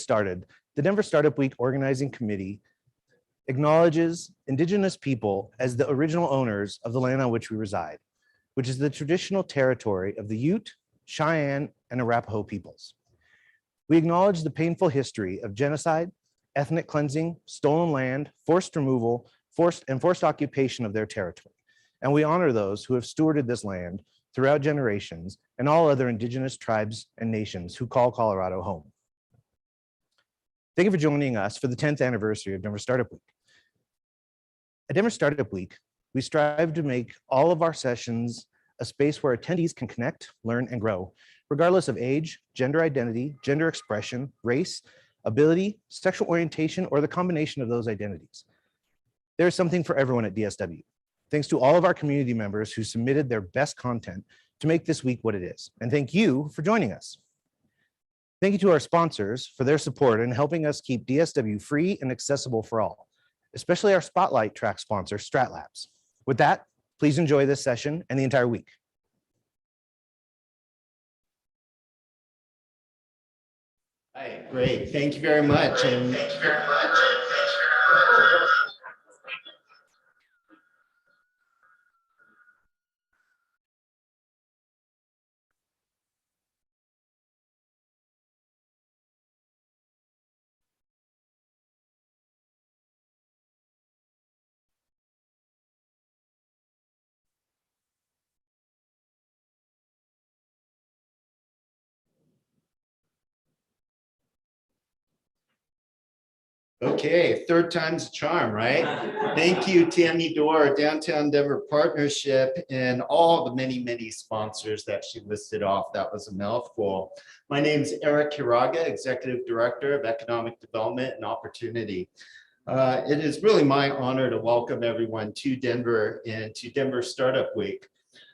started, the Denver Startup Week Organizing Committee acknowledges Indigenous people as the original owners of the land on which we reside, which is the traditional territory of the Ute, Cheyenne, and Arapaho peoples. We acknowledge the painful history of genocide, ethnic cleansing, stolen land, forced removal, forced occupation of their territory. And we honor those who have stewarded this land throughout generations and all other Indigenous tribes and nations who call Colorado home. Thank you for joining us for the 10th anniversary of Denver Startup Week. At Denver Startup Week, we strive to make all of our sessions a space where attendees can connect, learn, and grow, regardless of age, gender identity, gender expression, race, ability, sexual orientation, or the combination of those identities. There's something for everyone at DSW. Thanks to all of our community members who submitted their best content to make this week what it is. And thank you for joining us. Thank you to our sponsors for their support in helping us keep DSW free and accessible for all, especially our Spotlight track sponsor, StratLabs. With that, please enjoy this session and the entire week. All right, great. Thank you very much. Okay, third time's a charm, right? Thank you, Tammy Dorr, Downtown Denver Partnership, and all the many, many sponsors that she listed off. That was a mouthful. My name is Eric Hiraga, Executive Director of Economic Development and Opportunity. It is really my honor to welcome everyone to Denver and to Denver Startup Week.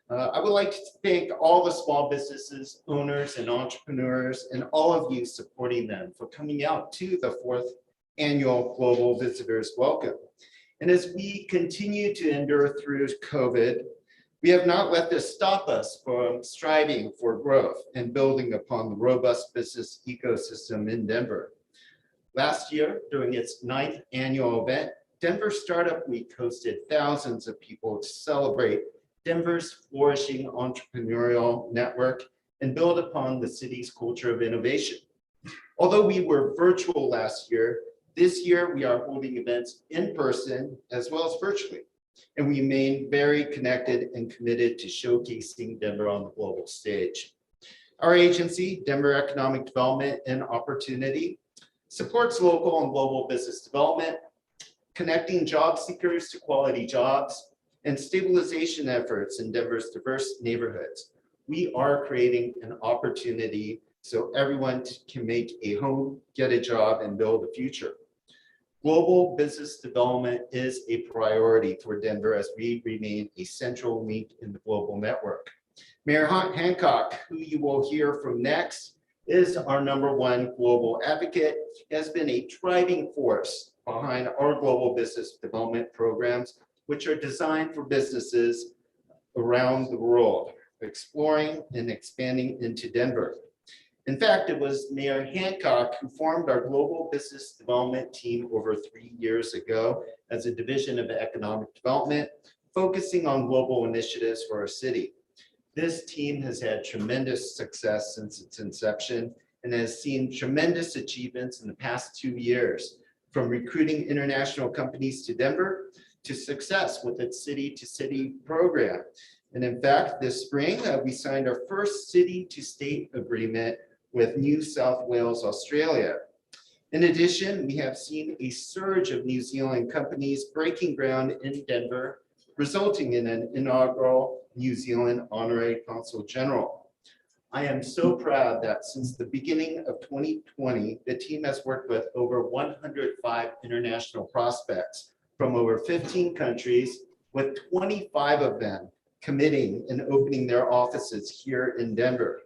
I would like to thank all the small businesses, owners, and entrepreneurs, and all of you supporting them for coming out to the 4th Annual Global Visitors Welcome. And as we continue to endure through COVID, we have not let this stop us from striving for growth and building upon the robust business ecosystem in Denver. Last year, during its 9th annual event, Denver Startup Week hosted thousands of people to celebrate Denver's flourishing entrepreneurial network and build upon the city's culture of innovation. Although we were virtual last year, this year we are holding events in person as well as virtually, and we remain very connected and committed to showcasing Denver on the global stage. Our agency, Denver Economic Development and Opportunity, supports local and global business development, connecting job seekers to quality jobs, and stabilization efforts in Denver's diverse neighborhoods. We are creating an opportunity so everyone can make a home, get a job, and build a future. Global business development is a priority for Denver as we remain a central link in the global network. Mayor Hancock, who you will hear from next, is our #1 global advocate, has been a driving force behind our global business development programs, which are designed for businesses around the world, exploring and expanding into Denver. In fact, it was Mayor Hancock who formed our global business development team over 3 years ago as a division of economic development, focusing on global initiatives for our city. This team has had tremendous success since its inception and has seen tremendous achievements in the past 2 years, from recruiting international companies to Denver to success with its city-to-city program. And in fact, this spring, we signed our first city-to-state agreement with New South Wales, Australia. In addition, we have seen a surge of New Zealand companies breaking ground in Denver, resulting in an inaugural New Zealand Honorary Consul General. I am so proud that since the beginning of 2020, the team has worked with over 105 international prospects from over 15 countries, with 25 of them committing and opening their offices here in Denver.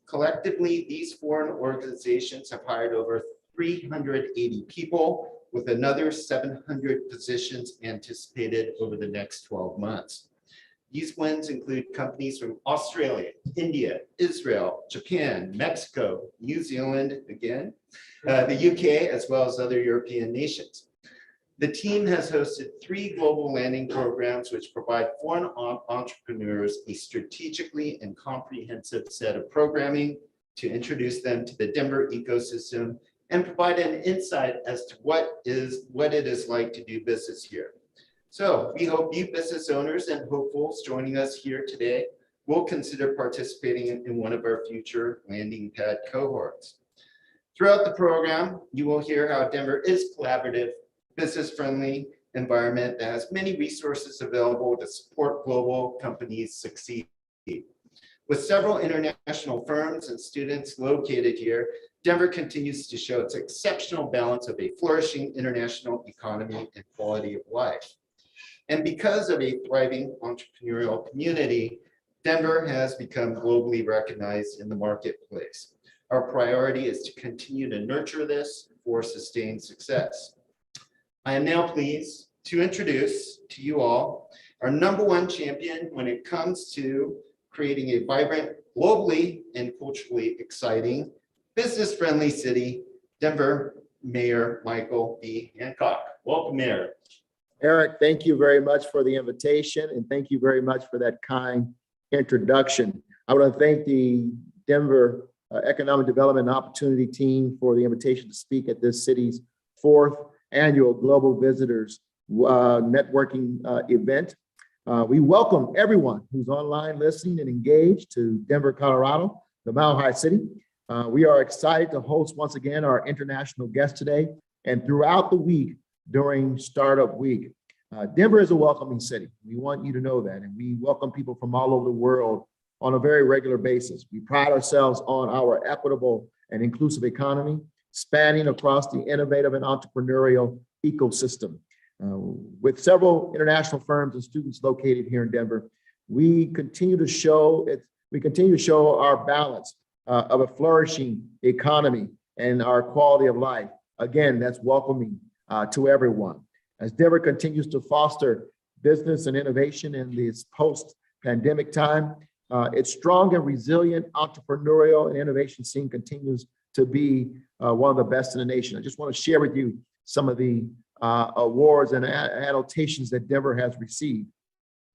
Collectively, these foreign organizations have hired over 380 people, with another 700 positions anticipated over the next 12 months. These wins include companies from Australia, India, Israel, Japan, Mexico, New Zealand, again, the UK, as well as other European nations. The team has hosted 3 global landing programs, which provide foreign entrepreneurs a strategically and comprehensive set of programming to introduce them to the Denver ecosystem and provide an insight as to what it is like to do business here. So we hope you business owners and hopefuls joining us here today will consider participating in one of our future landing pad cohorts. Throughout the program, you will hear how Denver is collaborative, business-friendly environment that has many resources available to support global companies succeed. With several international firms and students located here, Denver continues to show its exceptional balance of a flourishing international economy and quality of life. And because of a thriving entrepreneurial community, Denver has become globally recognized in the marketplace. Our priority is to continue to nurture this for sustained success. I am now pleased to introduce to you all our #1 champion when it comes to creating a vibrant, globally and culturally exciting, business-friendly city, Denver Mayor Michael B. Hancock. Welcome, Mayor. Eric, thank you very much for the invitation, and thank you very much for that kind introduction. I want to thank the Denver Economic Development and Opportunity Team for the invitation to speak at this city's 4th annual Global Visitors Networking event. We welcome everyone who's online listening and engaged to Denver, Colorado, the Mile High City. We are excited to host once again our international guest today and throughout the week during Startup Week. Denver is a welcoming city. We want you to know that, and we welcome people from all over the world on a very regular basis. We pride ourselves on our equitable and inclusive economy, spanning across the innovative and entrepreneurial ecosystem. With several international firms and students located here in Denver, we continue to show our balance of a flourishing economy and our quality of life. Again, that's welcoming to everyone. As Denver continues to foster business and innovation in this post-pandemic time, its strong and resilient entrepreneurial and innovation scene continues to be one of the best in the nation. I just want to share with you some of the awards and annotations that Denver has received.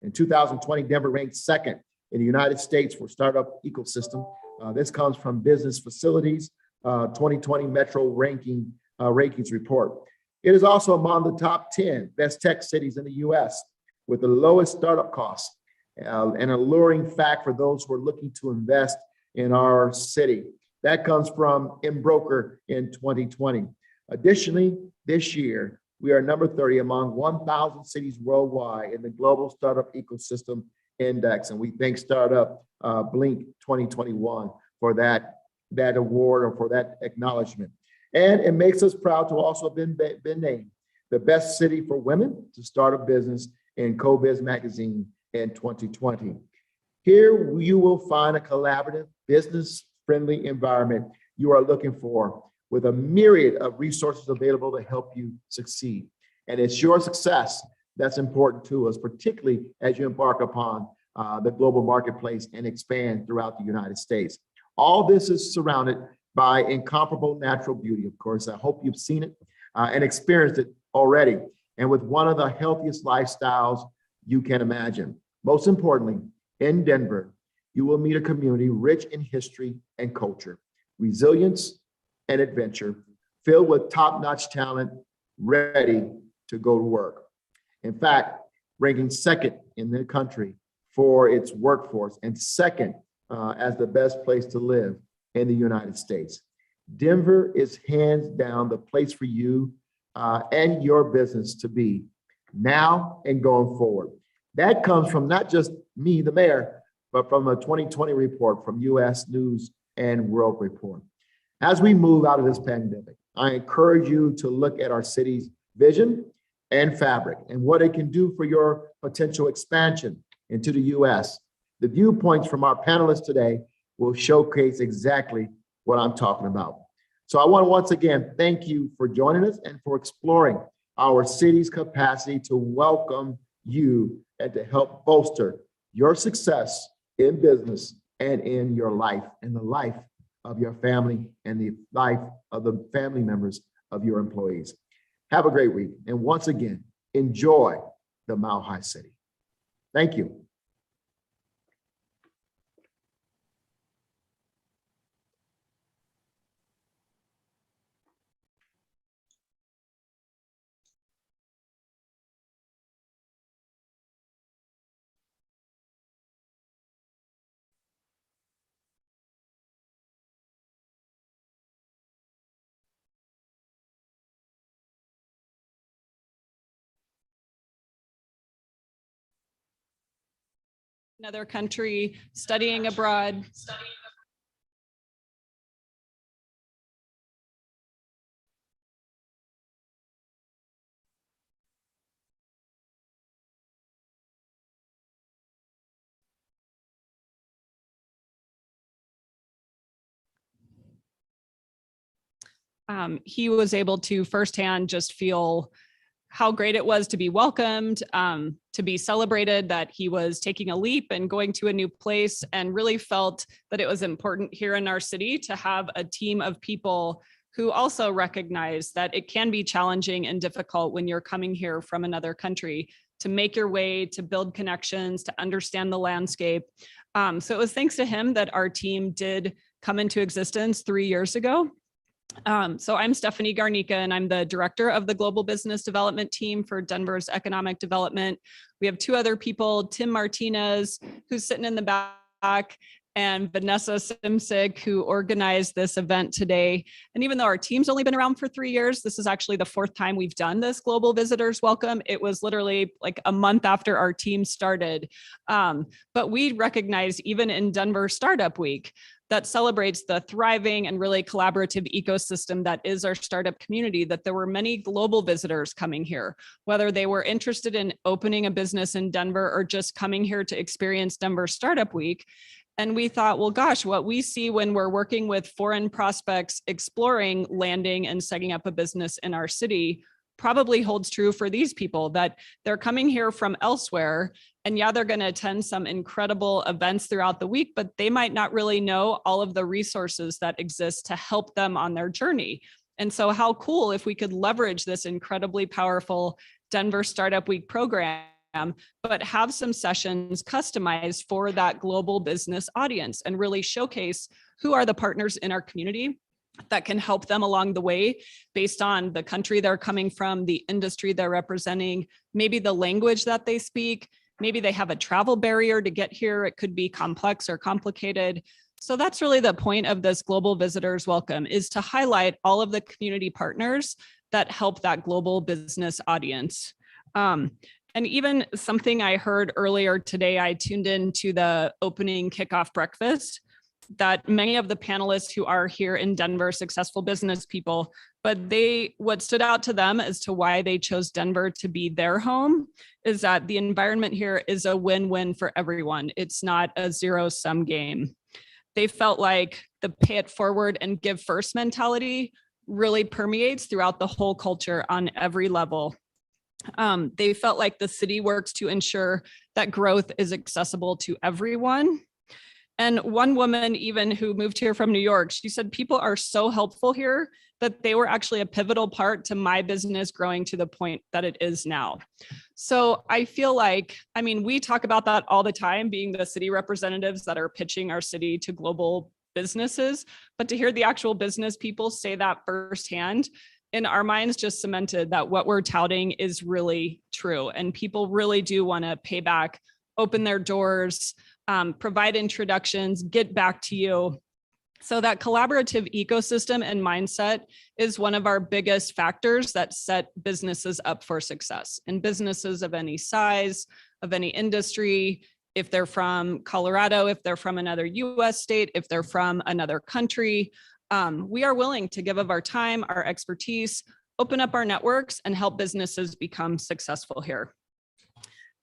In 2020, Denver ranked 2nd in the United States for startup ecosystem. This comes from Business Facilities 2020 Metro Rankings report. It is also among the top 10 best tech cities in the US with the lowest startup costs, an alluring fact for those who are looking to invest in our city. That comes from Embroker in 2020. Additionally, this year, we are number 30 among 1,000 cities worldwide in the Global Startup Ecosystem Index. And we thank Startup Blink 2021 for that award or for that acknowledgement. And it makes us proud to also have been named the best city for women to start a business in CoBiz magazine in 2020. Here you will find a collaborative, business-friendly environment you are looking for, with a myriad of resources available to help you succeed. And it's your success that's important to us, particularly as you embark upon the global marketplace and expand throughout the United States. All this is surrounded by incomparable natural beauty, of course. I hope you've seen it and experienced it already, and with one of the healthiest lifestyles you can imagine. Most importantly, in Denver, you will meet a community rich in history and culture, resilience and adventure, filled with top-notch talent, ready to go to work. In fact, ranking 2nd in the country for its workforce and 2nd as the best place to live in the United States. Denver is hands down the place for you and your business to be now and going forward. That comes from not just me, the mayor, but from a 2020 report from US News and World Report. As we move out of this pandemic, I encourage you to look at our city's vision and fabric and what it can do for your potential expansion into the US. The viewpoints from our panelists today will showcase exactly what I'm talking about. So I want to once again thank you for joining us and for exploring our city's capacity to welcome you and to help bolster your success in business and in your life, and the life of your family and the life of the family members of your employees. Have a great week. And once again, enjoy the Mile High City. Thank you. Another country, studying abroad. He was able to firsthand just feel how great it was to be welcomed, to be celebrated, that he was taking a leap and going to a new place, and really felt that it was important here in our city to have a team of people who also recognize that it can be challenging and difficult when you're coming here from another country to make your way, to build connections, to understand the landscape. So it was thanks to him that our team did come into existence 3 years ago. So I'm Stephanie Garnica, and I'm the director of the Global Business Development Team for Denver's Economic Development. We have 2 other people, Tim Martinez, who's sitting in the back, and Vanessa Simsik, who organized this event today. And even though our team's only been around for 3 years, this is actually the 4th time we've done this Global Visitors Welcome. It was literally like a month after our team started. But we recognize, even in Denver Startup Week, that celebrates the thriving and really collaborative ecosystem that is our startup community, that there were many global visitors coming here, whether they were interested in opening a business in Denver or just coming here to experience Denver Startup Week. And we thought, well, gosh, what we see when we're working with foreign prospects exploring landing and setting up a business in our city probably holds true for these people, that they're coming here from elsewhere. And yeah, they're going to attend some incredible events throughout the week, but they might not really know all of the resources that exist to help them on their journey. And so how cool if we could leverage this incredibly powerful Denver Startup Week program, but have some sessions customized for that global business audience and really showcase who are the partners in our community that can help them along the way based on the country they're coming from, the industry they're representing, maybe the language that they speak, maybe they have a travel barrier to get here. It could be complex or complicated. So that's really the point of this Global Visitors Welcome, is to highlight all of the community partners that help that global business audience. And even something I heard earlier today, I tuned into the opening kickoff breakfast, that many of the panelists who are here in Denver, successful business people, but what stood out to them as to why they chose Denver to be their home is that the environment here is a win-win for everyone. It's not a zero-sum game. They felt like the pay it forward and give first mentality really permeates throughout the whole culture on every level. They felt like the city works to ensure that growth is accessible to everyone. And one woman, even who moved here from New York, she said people are so helpful here that they were actually a pivotal part to my business growing to the point that it is now. So I feel like, I mean, we talk about that all the time, being the city representatives that are pitching our city to global businesses, but to hear the actual business people say that firsthand, in our minds, just cemented that what we're touting is really true. And people really do want to pay back, open their doors, provide introductions, get back to you. So that collaborative ecosystem and mindset is one of our biggest factors that set businesses up for success. And businesses of any size, of any industry, if they're from Colorado, if they're from another US state, if they're from another country, we are willing to give of our time, our expertise, open up our networks, and help businesses become successful here.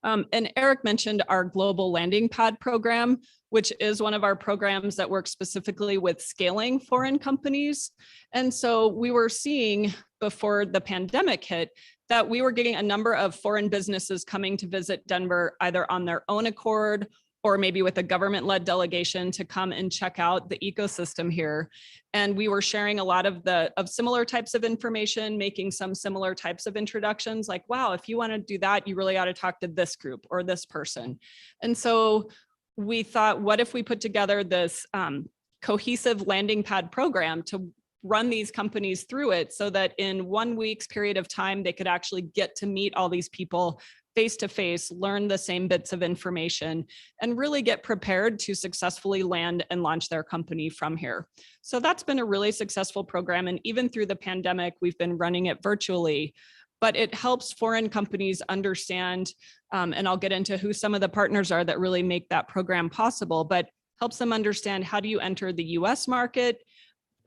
And Eric mentioned our Global Landing Pad program, which is one of our programs that works specifically with scaling foreign companies. And so we were seeing before the pandemic hit that we were getting a number of foreign businesses coming to visit Denver, either on their own accord or maybe with a government-led delegation to come and check out the ecosystem here. And we were sharing a lot of similar types of information, making some similar types of introductions, like, wow, if you want to do that, you really ought to talk to this group or this person. And so we thought, what if we put together this cohesive landing pad program to run these companies through it so that in 1 week's period of time, they could actually get to meet all these people face to face, learn the same bits of information, and really get prepared to successfully land and launch their company from here. So that's been a really successful program. And even through the pandemic, we've been running it virtually, but it helps foreign companies understand, and I'll get into who some of the partners are that really make that program possible, but helps them understand, how do you enter the US market,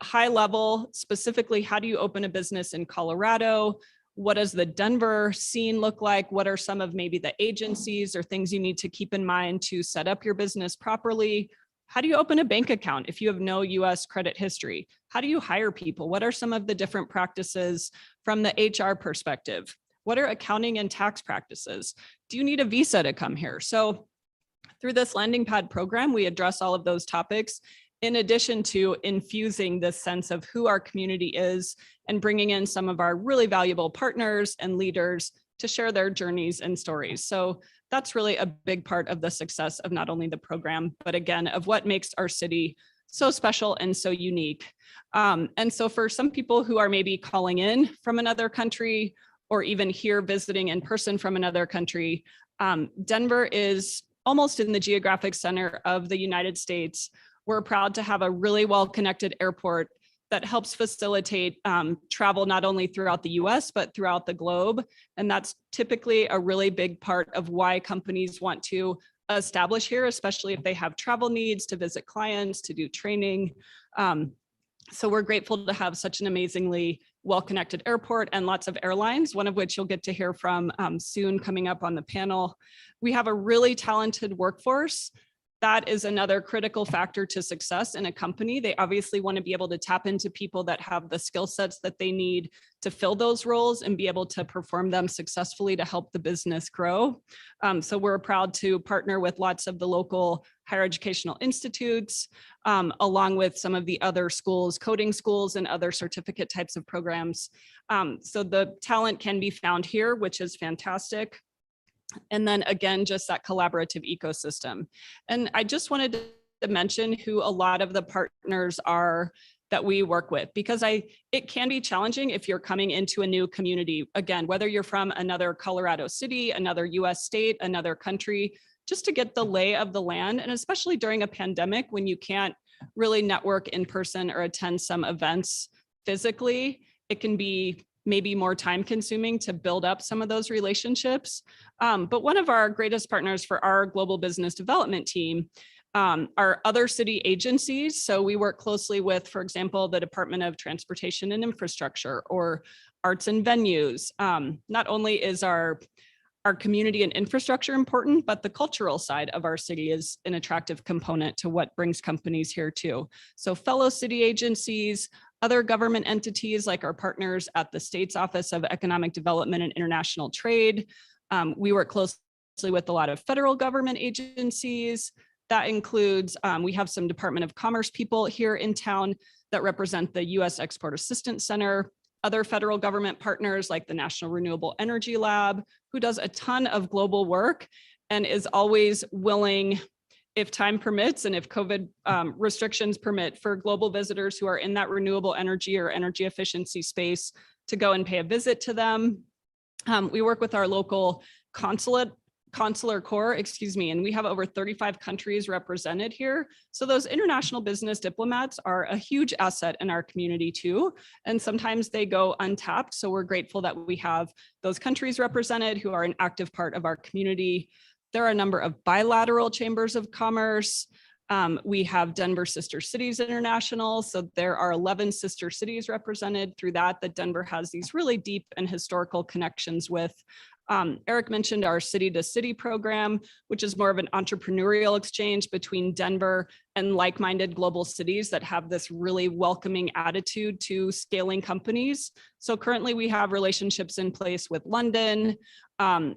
high level, specifically, how do you open a business in Colorado? What does the Denver scene look like? What are some of maybe the agencies or things you need to keep in mind to set up your business properly? How do you open a bank account if you have no US credit history? How do you hire people? What are some of the different practices from the HR perspective? What are accounting and tax practices? Do you need a visa to come here? So through this landing pad program, we address all of those topics, in addition to infusing this sense of who our community is and bringing in some of our really valuable partners and leaders to share their journeys and stories. So that's really a big part of the success of not only the program, but again, of what makes our city so special and so unique. And so for some people who are maybe calling in from another country or even here visiting in person from another country, Denver is almost in the geographic center of the United States. We're proud to have a really well-connected airport that helps facilitate travel not only throughout the US, but throughout the globe. And that's typically a really big part of why companies want to establish here, especially if they have travel needs to visit clients, to do training. So we're grateful to have such an amazingly well-connected airport and lots of airlines, one of which you'll get to hear from soon coming up on the panel. We have a really talented workforce. That is another critical factor to success in a company. They obviously want to be able to tap into people that have the skill sets that they need to fill those roles and be able to perform them successfully to help the business grow. So we're proud to partner with lots of the local higher educational institutes, along with some of the other schools, coding schools and other certificate types of programs. So the talent can be found here, which is fantastic. And then again, just that collaborative ecosystem. And I just wanted to mention who a lot of the partners are that we work with, because it can be challenging if you're coming into a new community. Again, whether you're from another Colorado city, another US state, another country, just to get the lay of the land. And especially during a pandemic when you can't really network in person or attend some events physically, it can be maybe more time consuming to build up some of those relationships. But one of our greatest partners for our global business development team are other city agencies. So we work closely with, for example, the Department of Transportation and Infrastructure or Arts and Venues. Not only is our community and infrastructure important, but the cultural side of our city is an attractive component to what brings companies here too. So fellow city agencies, other government entities like our partners at the state's Office of Economic Development and International Trade. We work closely with a lot of federal government agencies. That includes, we have some Department of Commerce people here in town that represent the U.S. Export Assistance Center, other federal government partners like the National Renewable Energy Lab, who does a ton of global work and is always willing, if time permits and if COVID restrictions permit, for global visitors who are in that renewable energy or energy efficiency space to go and pay a visit to them. We work with our local consular corps, and we have over 35 countries represented here. So those international business diplomats are a huge asset in our community too. And sometimes they go untapped. So we're grateful that we have those countries represented who are an active part of our community. There are a number of bilateral chambers of commerce. We have Denver Sister Cities International. So there are 11 sister cities represented through that Denver has these really deep and historical connections with. Eric mentioned our city to city program, which is more of an entrepreneurial exchange between Denver and like-minded global cities that have this really welcoming attitude to scaling companies. So currently we have relationships in place with London,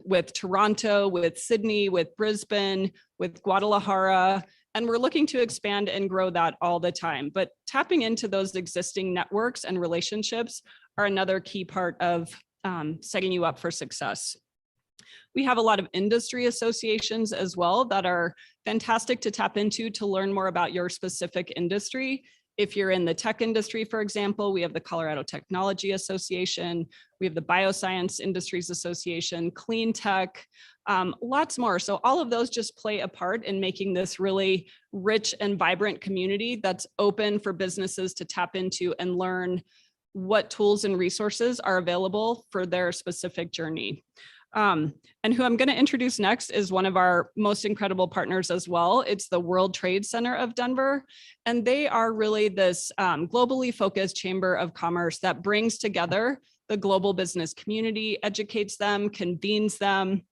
with Toronto, with Sydney, with Brisbane, with Guadalajara, and we're looking to expand and grow that all the time. But tapping into those existing networks and relationships are another key part of setting you up for success. We have a lot of industry associations as well that are fantastic to tap into to learn more about your specific industry. If you're in the tech industry, for example, we have the Colorado Technology Association, we have the Bioscience Industries Association, Clean Tech, lots more. So all of those just play a part in making this really rich and vibrant community that's open for businesses to tap into and learn what tools and resources are available for their specific journey. And who I'm going to introduce next is one of our most incredible partners as well. It's the World Trade Center of Denver. And they are really this globally focused chamber of commerce that brings together the global business community, educates them, convenes them.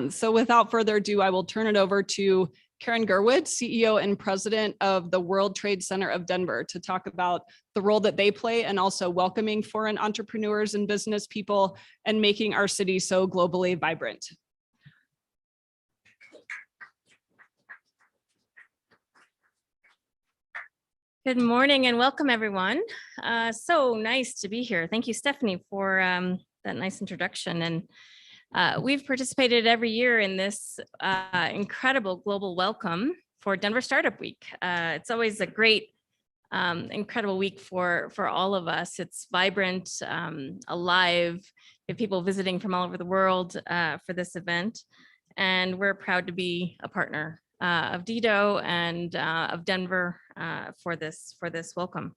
So without further ado, I will turn it over to Karen Gerwood, CEO and President of the World Trade Center of Denver, to talk about the role that they play and also welcoming foreign entrepreneurs and business people and making our city so globally vibrant. Good morning and welcome, everyone. So nice to be here. Thank you, Stephanie, for that nice introduction. And we've participated every year in this incredible global welcome for Denver Startup Week. It's always a great, incredible week for all of us. It's vibrant, alive. We have people visiting from all over the world for this event. And we're proud to be a partner of DIDO and of Denver for this welcome.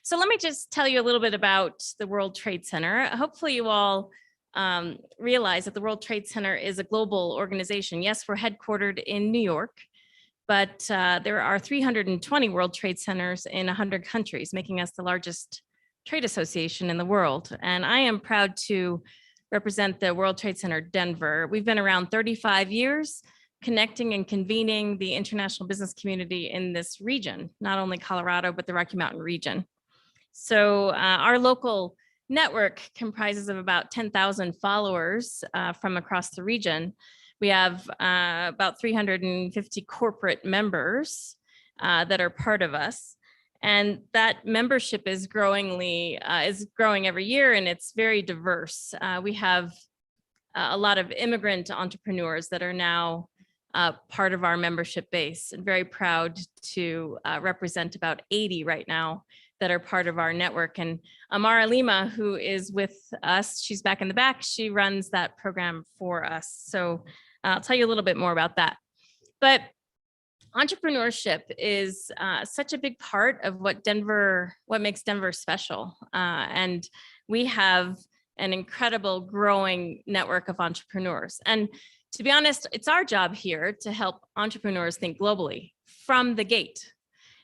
So let me just tell you a little bit about the World Trade Center. Hopefully you all realize that the World Trade Center is a global organization. Yes, we're headquartered in New York, but there are 320 World Trade Centers in 100 countries, making us the largest trade association in the world. And I am proud to represent the World Trade Center Denver. We've been around 35 years, connecting and convening the international business community in this region, not only Colorado, but the Rocky Mountain region. So our local network comprises of about 10,000 followers from across the region. We have about 350 corporate members that are part of us. And that membership is growing every year, and it's very diverse. We have a lot of immigrant entrepreneurs that are now part of our membership base, and very proud to represent about 80 right now that are part of our network. And Amara Lima, who is with us, she's back in the back, she runs that program for us. So I'll tell you a little bit more about that. But entrepreneurship is such a big part of what makes Denver special. And we have an incredible growing network of entrepreneurs. And to be honest, it's our job here to help entrepreneurs think globally from the gate.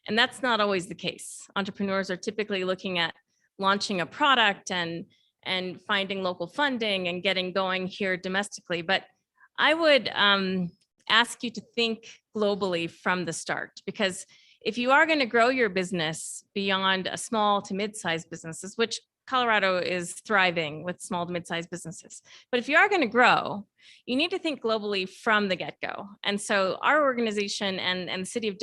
And that's not always the case. Entrepreneurs are typically looking at launching a product and finding local funding and getting going here domestically. But I would ask you to think globally from the start, because if you are going to grow your business beyond a small to mid-sized businesses, which Colorado is thriving with small to mid-sized businesses. But if you are going to grow, you need to think globally from the get-go. And so our organization and the city of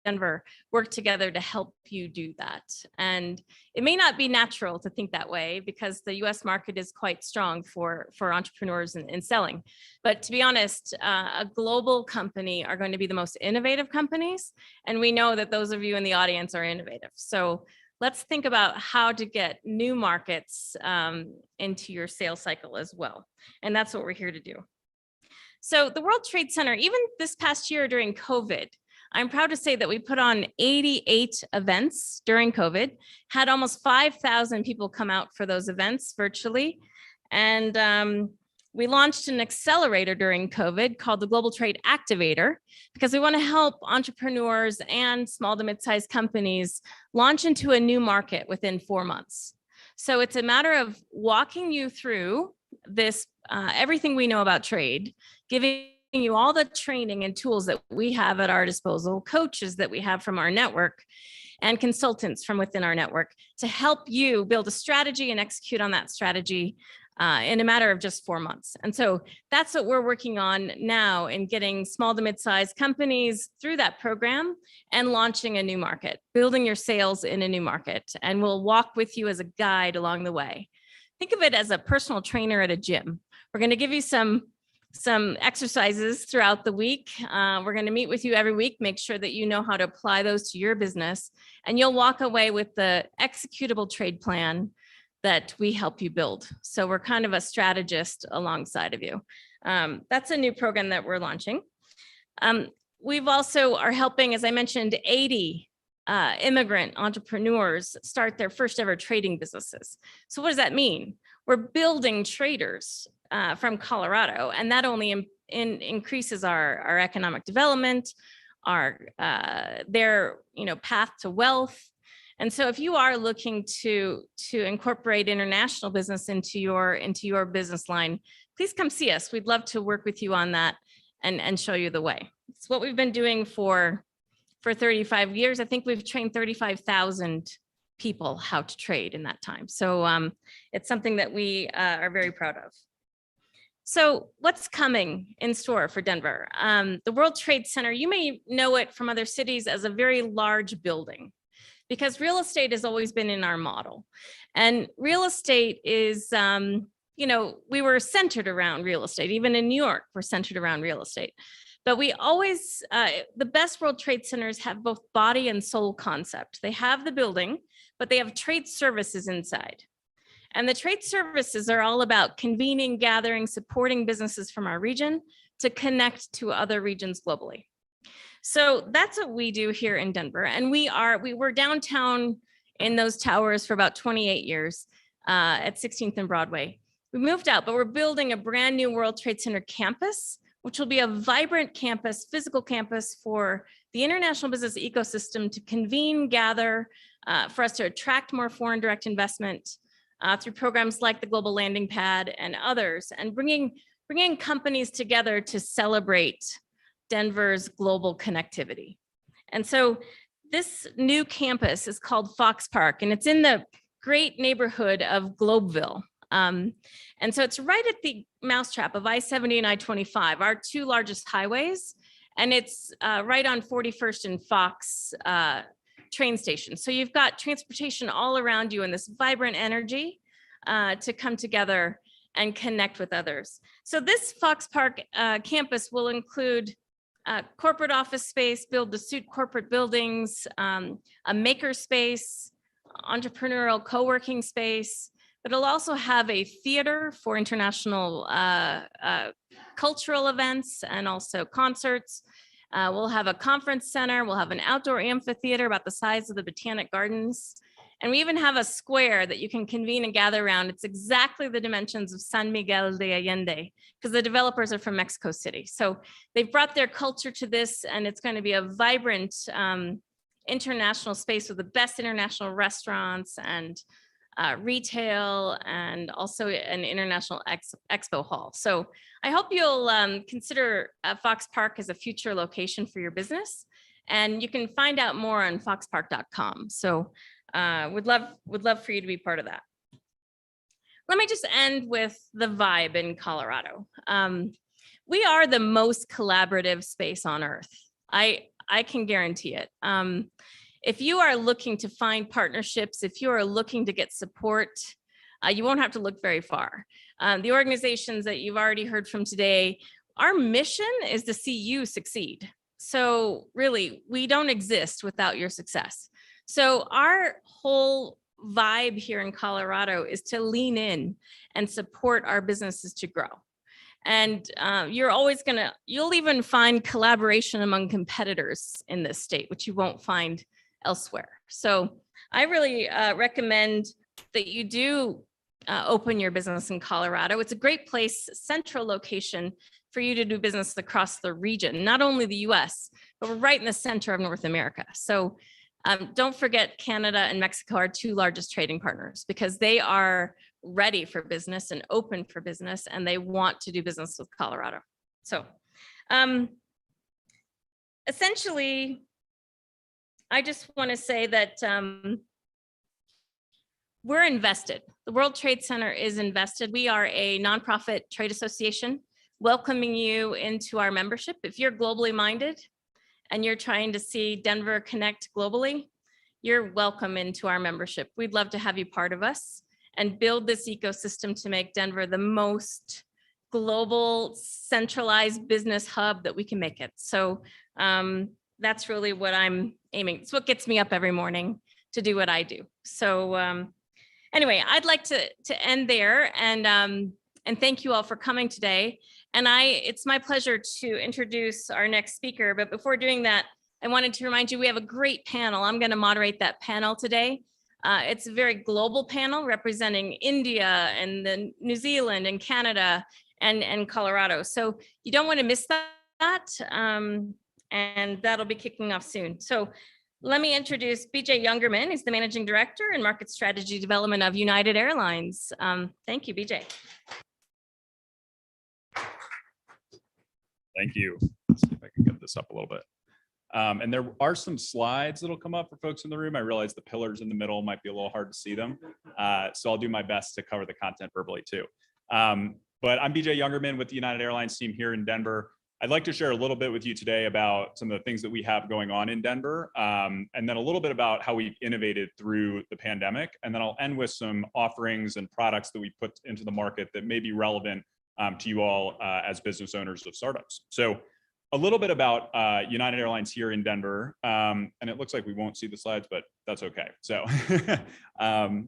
Denver work together to help you do that. And it may not be natural to think that way because the US market is quite strong for entrepreneurs in selling. But to be honest, a global company are going to be the most innovative companies. And we know that those of you in the audience are innovative. So let's think about how to get new markets into your sales cycle as well. And that's what we're here to do. So the World Trade Center, even this past year during COVID, I'm proud to say that we put on 88 events during COVID, had almost 5,000 people come out for those events virtually. And we launched an accelerator during COVID called the Global Trade Activator, because we want to help entrepreneurs and small to mid-sized companies launch into a new market within 4 months. So it's a matter of walking you through this, everything we know about trade, giving you all the training and tools that we have at our disposal, coaches that we have from our network, and consultants from within our network to help you build a strategy and execute on that strategy in a matter of just 4 months. And so that's what we're working on now in getting small to mid-sized companies through that program and launching a new market, building your sales in a new market. And we'll walk with you as a guide along the way. Think of it as a personal trainer at a gym. We're going to give you some exercises throughout the week. We're going to meet with you every week, make sure that you know how to apply those to your business, and you'll walk away with the executable trade plan that we help you build. So we're kind of a strategist alongside of you. That's a new program that we're launching. We've also are helping, as I mentioned, 80 immigrant entrepreneurs start their first ever trading businesses. So what does that mean? We're building traders from Colorado, and that only increases our economic development, their path to wealth. And so if you are looking to incorporate international business into your business line, please come see us. We'd love to work with you on that and show you the way. It's what we've been doing for 35 years. I think we've trained 35,000 people how to trade in that time. So it's something that we are very proud of. So what's coming in store for Denver? The World Trade Center, you may know it from other cities as a very large building, because real estate has always been in our model. And real estate is, we were centered around real estate. Even in New York, we're centered around real estate. But we always, the best World Trade Centers have both body and soul concept. They have the building, but they have trade services inside. And the trade services are all about convening, gathering, supporting businesses from our region to connect to other regions globally. So that's what we do here in Denver. And we were downtown in those towers for about 28 years at 16th and Broadway. We moved out, but we're building a brand new World Trade Center campus, which will be a vibrant campus, physical campus for the international business ecosystem to convene, gather, for us to attract more foreign direct investment through programs like the Global Landing Pad and others, and bringing companies together to celebrate Denver's global connectivity. And so this new campus is called Fox Park, and it's in the great neighborhood of Globeville. And so it's right at the mousetrap of I-70 and I-25, our two largest highways. And it's right on 41st and Fox train station. So you've got transportation all around you and this vibrant energy to come together and connect with others. So this Fox Park campus will include corporate office space, build-to-suit corporate buildings, a maker space, entrepreneurial co-working space, but it'll also have a theater for international cultural events and also concerts. We'll have a conference center. We'll have an outdoor amphitheater about the size of the Botanic Gardens. And we even have a square that you can convene and gather around. It's exactly the dimensions of San Miguel de Allende, because the developers are from Mexico City. So they've brought their culture to this, and it's going to be a vibrant international space with the best international restaurants and retail, and also an international expo hall. So I hope you'll consider Fox Park as a future location for your business, and you can find out more on foxpark.com. So would love for you to be part of that. Let me just end with the vibe in Colorado. We are the most collaborative space on earth. I can guarantee it. If you are looking to find partnerships, if you are looking to get support, you won't have to look very far. The organizations that you've already heard from today, our mission is to see you succeed. So really, we don't exist without your success. So our whole vibe here in Colorado is to lean in and support our businesses to grow. And you'll even find collaboration among competitors in this state, which you won't find elsewhere. So I really recommend that you do open your business in Colorado. It's a great place, central location for you to do business across the region, not only the US, but we're right in the center of North America. So don't forget Canada and Mexico are two largest trading partners, because they are ready for business and open for business, and they want to do business with Colorado. So essentially, I just want to say that we're invested. The World Trade Center is invested. We are a nonprofit trade association welcoming you into our membership. If you're globally minded and you're trying to see Denver connect globally, you're welcome into our membership. We'd love to have you part of us and build this ecosystem to make Denver the most global, centralized business hub that we can make it. So that's really what I'm aiming. It's what gets me up every morning to do what I do. So anyway, I'd like to end there and thank you all for coming today. And it's my pleasure to introduce our next speaker. But before doing that, I wanted to remind you, we have a great panel. I'm going to moderate that panel today. It's a very global panel representing India and then New Zealand and Canada and Colorado. So you don't want to miss that. And that'll be kicking off soon. So let me introduce BJ Youngerman. He's the Managing Director and Market Strategy Development of United Airlines. Thank you, BJ. Thank you. Let's see if I can get this up a little bit. And there are some slides that'll come up for folks in the room. I realize the pillars in the middle might be a little hard to see them. So I'll do my best to cover the content verbally too. But I'm BJ Youngerman with the United Airlines team here in Denver. I'd like to share a little bit with you today about some of the things that we have going on in Denver, and then a little bit about how we've innovated through the pandemic. And then I'll end with some offerings and products that we put into the market that may be relevant to you all as business owners of startups. So a little bit about United Airlines here in Denver. And it looks like we won't see the slides, but that's okay. So are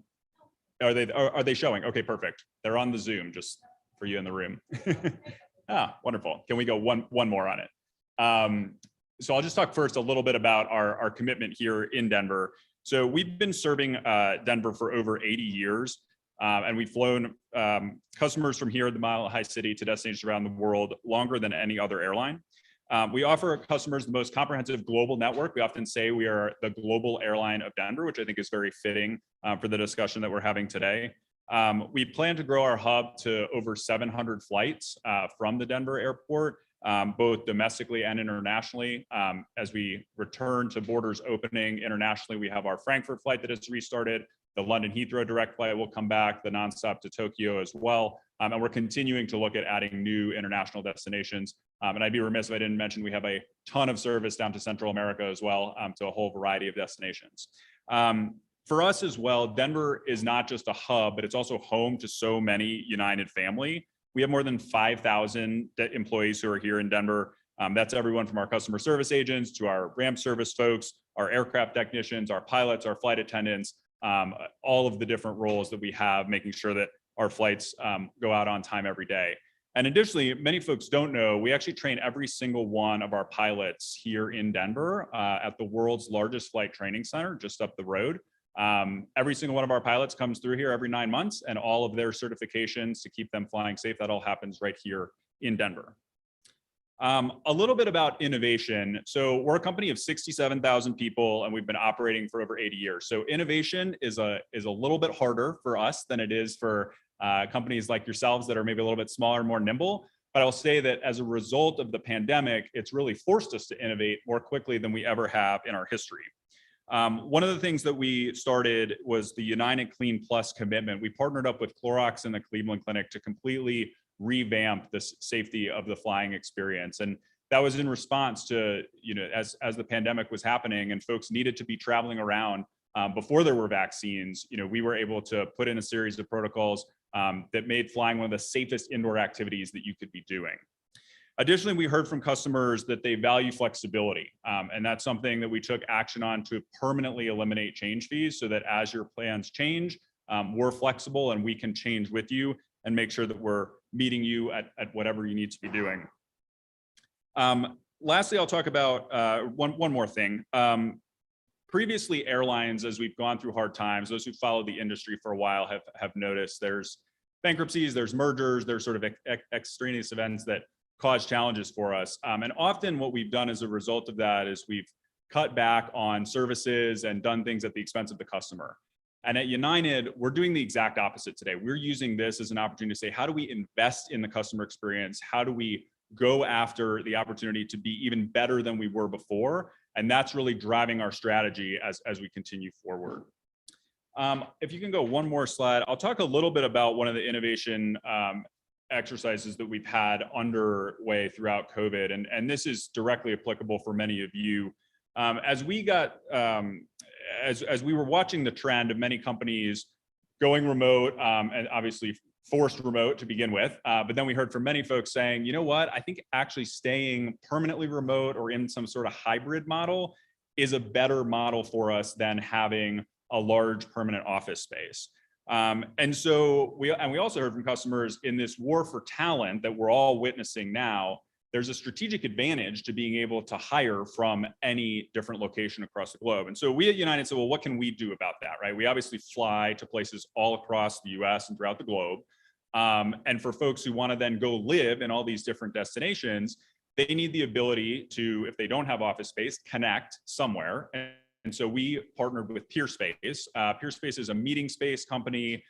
they showing? Okay, perfect. They're on the Zoom, just for you in the room. Wonderful. Can we go one more on it? So I'll just talk first a little bit about our commitment here in Denver. So we've been serving Denver for over 80 years. And we've flown customers from here at the Mile High City to destinations around the world longer than any other airline. We offer our customers the most comprehensive global network. We often say we are the global airline of Denver, which I think is very fitting for the discussion that we're having today. We plan to grow our hub to over 700 flights from the Denver airport, both domestically and internationally. As we return to borders opening internationally, we have our Frankfurt flight that has restarted. The London Heathrow direct flight will come back, the nonstop to Tokyo as well. And we're continuing to look at adding new international destinations. And I'd be remiss if I didn't mention we have a ton of service down to Central America as well, to a whole variety of destinations. For us as well, Denver is not just a hub, but it's also home to so many United family. We have more than 5,000 employees who are here in Denver. That's everyone from our customer service agents to our ramp service folks, our aircraft technicians, our pilots, our flight attendants, all of the different roles that we have, making sure that our flights go out on time every day. And additionally, many folks don't know, we actually train every single one of our pilots here in Denver at the world's largest flight training center just up the road. Every single one of our pilots comes through here every 9 months, and all of their certifications to keep them flying safe, that all happens right here in Denver. A little bit about innovation. So we're a company of 67,000 people, and we've been operating for over 80 years. So innovation is a little bit harder for us than it is for companies like yourselves that are maybe a little bit smaller, more nimble. But I'll say that as a result of the pandemic, it's really forced us to innovate more quickly than we ever have in our history. One of the things that we started was the United Clean Plus commitment. We partnered up with Clorox and the Cleveland Clinic to completely revamp the safety of the flying experience. And that was in response to, as the pandemic was happening and folks needed to be traveling around before there were vaccines, we were able to put in a series of protocols that made flying one of the safest indoor activities that you could be doing. Additionally, we heard from customers that they value flexibility, and that's something that we took action on to permanently eliminate change fees so that as your plans change, we're flexible and we can change with you and make sure that we're meeting you at whatever you need to be doing. Lastly, I'll talk about one more thing. Previously, airlines, as we've gone through hard times, those who followed the industry for a while have noticed there's bankruptcies, there's mergers, there's sort of extraneous events that cause challenges for us. And often what we've done as a result of that is we've cut back on services and done things at the expense of the customer. And at United, we're doing the exact opposite today. We're using this as an opportunity to say, how do we invest in the customer experience? How do we go after the opportunity to be even better than we were before? And that's really driving our strategy as we continue forward. If you can go one more slide, I'll talk a little bit about one of the innovation exercises that we've had underway throughout COVID. And this is directly applicable for many of you. As we were watching the trend of many companies going remote, and obviously forced remote to begin with, but then we heard from many folks saying, you know what, I think actually staying permanently remote or in some sort of hybrid model is a better model for us than having a large permanent office space. And so we also heard from customers in this war for talent that we're all witnessing now, there's a strategic advantage to being able to hire from any different location across the globe. And so we at United said, well, what can we do about that, right? We obviously fly to places all across the US and throughout the globe. And for folks who want to then go live in all these different destinations, they need the ability to, if they don't have office space, connect somewhere. And so we partnered with Peerspace. Peerspace is a meeting space company.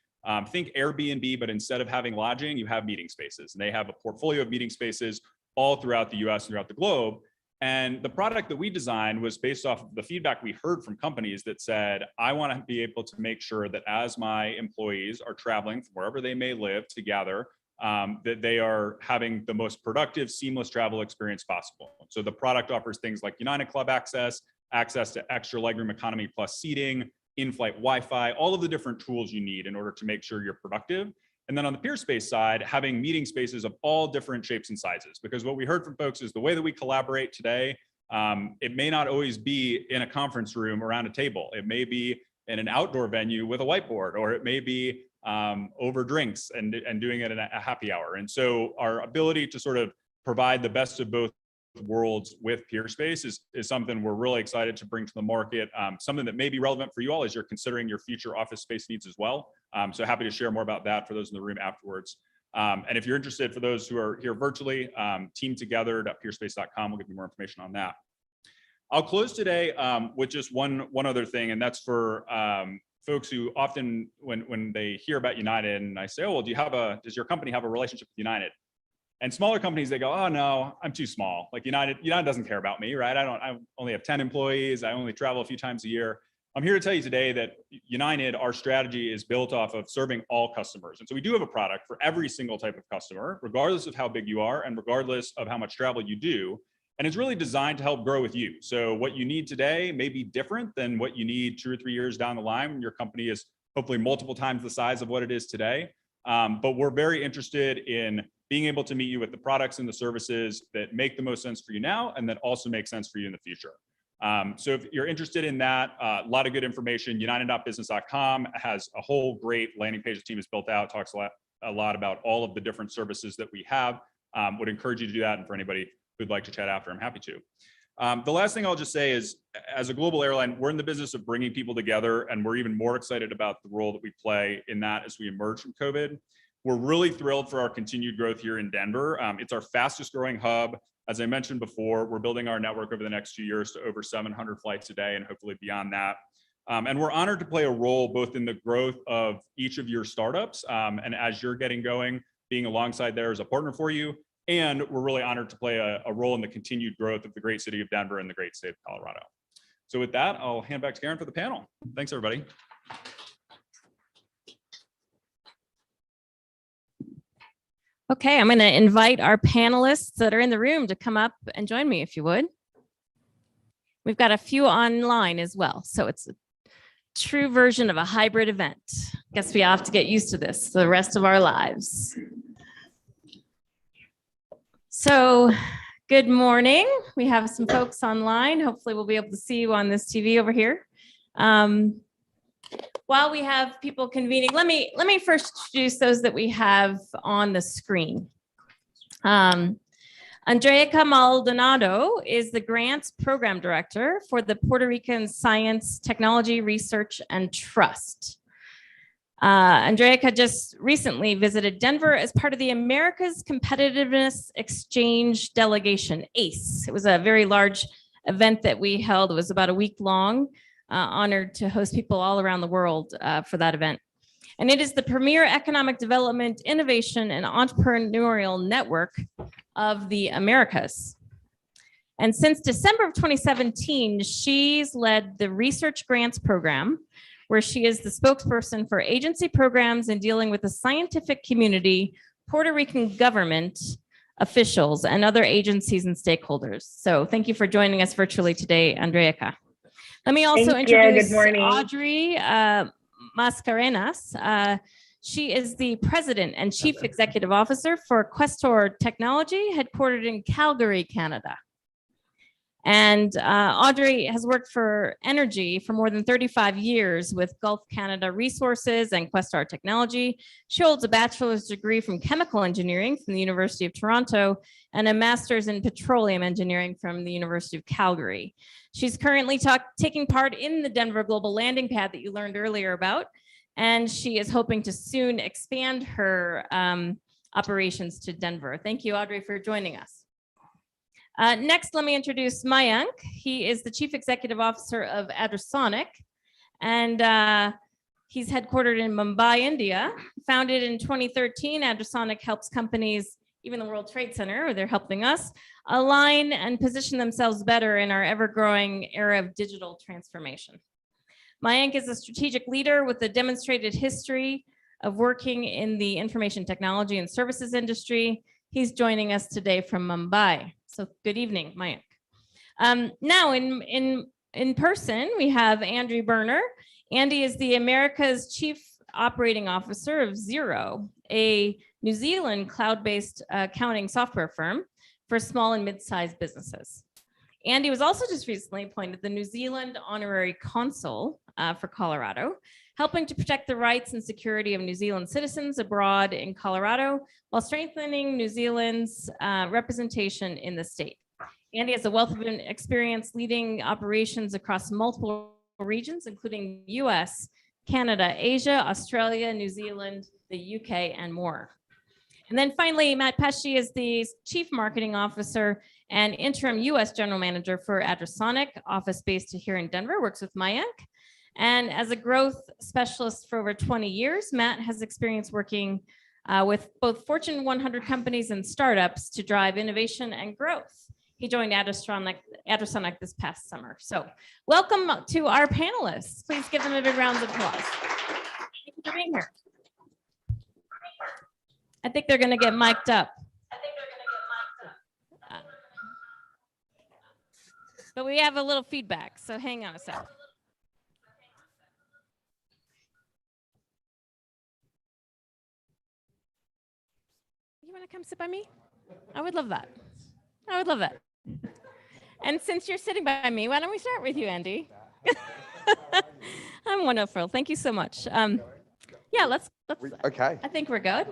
Think Airbnb, but instead of having lodging, you have meeting spaces. And they have a portfolio of meeting spaces all throughout the US and throughout the globe. And the product that we designed was based off of the feedback we heard from companies that said, I want to be able to make sure that as my employees are traveling from wherever they may live to gather, that they are having the most productive, seamless travel experience possible. So the product offers things like United Club access to extra legroom economy plus seating, in-flight Wi-Fi, all of the different tools you need in order to make sure you're productive. And then on the Peerspace side, having meeting spaces of all different shapes and sizes, because what we heard from folks is the way that we collaborate today, it may not always be in a conference room around a table. It may be in an outdoor venue with a whiteboard, or it may be over drinks and doing it in a happy hour. And so our ability to sort of provide the best of both worlds with Peerspace is something we're really excited to bring to the market. Something that may be relevant for you all as you're considering your future office space needs as well. So happy to share more about that for those in the room afterwards. And if you're interested, for those who are here virtually, teamtogether.peerspace.com will give you more information on that. I'll close today with just one other thing, and that's for folks who often, when they hear about United, and I say, oh, well, does your company have a relationship with United? And smaller companies, they go, oh no, I'm too small. Like United doesn't care about me, right? I only have 10 employees. I only travel a few times a year. I'm here to tell you today that United, our strategy is built off of serving all customers. And so we do have a product for every single type of customer, regardless of how big you are and regardless of how much travel you do. And it's really designed to help grow with you. So what you need today may be different than what you need 2 or 3 years down the line when your company is hopefully multiple times the size of what it is today. But we're very interested in being able to meet you with the products and the services that make the most sense for you now and that also make sense for you in the future. So if you're interested in that, a lot of good information, united.business.com has a whole great landing page the team has built out, talks a lot about all of the different services that we have. Would encourage you to do that. And for anybody who'd like to chat after, I'm happy to. The last thing I'll just say is, as a global airline, we're in the business of bringing people together, and we're even more excited about the role that we play in that as we emerge from COVID. We're really thrilled for our continued growth here in Denver. It's our fastest growing hub. As I mentioned before, we're building our network over the next few years to over 700 flights a day and hopefully beyond that. And we're honored to play a role both in the growth of each of your startups and as you're getting going, being alongside there as a partner for you. And we're really honored to play a role in the continued growth of the great city of Denver and the great state of Colorado. So with that, I'll hand back to Karen for the panel. Thanks, everybody. Okay, I'm going to invite our panelists that are in the room to come up and join me, if you would. We've got a few online as well, so it's a true version of a hybrid event. Guess we have to get used to this the rest of our lives. So, good morning. We have some folks online. Hopefully we'll be able to see you on this TV over here. While we have people convening, let me first introduce those that we have on the screen. Andrea Maldonado is the Grants Program Director for the Puerto Rican Science, Technology, Research, and Trust. Andrea just recently visited Denver as part of the America's Competitiveness Exchange Delegation, ACE. It was a very large event that we held. It was about a week long. honored to host people all around the world for that event. And it is the premier economic development, innovation, and entrepreneurial network of the Americas. And since December of 2017, she's led the Research Grants Program, where she is the spokesperson for agency programs and dealing with the scientific community, Puerto Rican government officials, and other agencies and stakeholders. So thank you for joining us virtually today, Andrea. Let me also introduce Audrey Mascarenas. She is the president and chief executive officer for Questor Technology, headquartered in Calgary, Canada. And Audrey has worked for energy for more than 35 years with Gulf Canada Resources and Questor Technology. She holds a bachelor's degree from chemical engineering from the University of Toronto and a master's in petroleum engineering from the University of Calgary. She's currently taking part in the Denver Global Landing Pad that you learned earlier about, and she is hoping to soon expand her operations to Denver. Thank you, Audrey, for joining us. Next, let me introduce Mayank. He is the Chief Executive Officer of Adrasonic, and he's headquartered in Mumbai, India. Founded in 2013, Adrasonic helps companies, even the World Trade Center, where they're helping us, align and position themselves better in our ever-growing era of digital transformation. Mayank is a strategic leader with a demonstrated history of working in the information technology and services industry. He's joining us today from Mumbai. So good evening, Mayank. Now in person, we have Andy Berner. Andy is the America's Chief Operating Officer of Xero, a New Zealand cloud-based accounting software firm for small and mid-sized businesses. Andy was also just recently appointed the New Zealand Honorary Consul for Colorado, helping to protect the rights and security of New Zealand citizens abroad in Colorado while strengthening New Zealand's representation in the state. Andy has a wealth of experience leading operations across multiple regions, including US, Canada, Asia, Australia, New Zealand, the UK, and more. And then finally, Matt Pesci is the Chief Marketing Officer and Interim US General Manager for Adrasonic, office based here in Denver, works with Mayank. And as a growth specialist for over 20 years, Matt has experience working with both Fortune 100 companies and startups to drive innovation and growth. He joined Adrasonic this past summer. So welcome to our panelists. Please give them a big round of applause. Thank you for being here. I think they're going to get mic'd up. But we have a little feedback, so hang on a sec. You want to come sit by me? I would love that. I would love that. And since you're sitting by me, why don't we start with you, Andy? I'm wonderful. Thank you so much. Yeah, let's. Okay. I think we're good.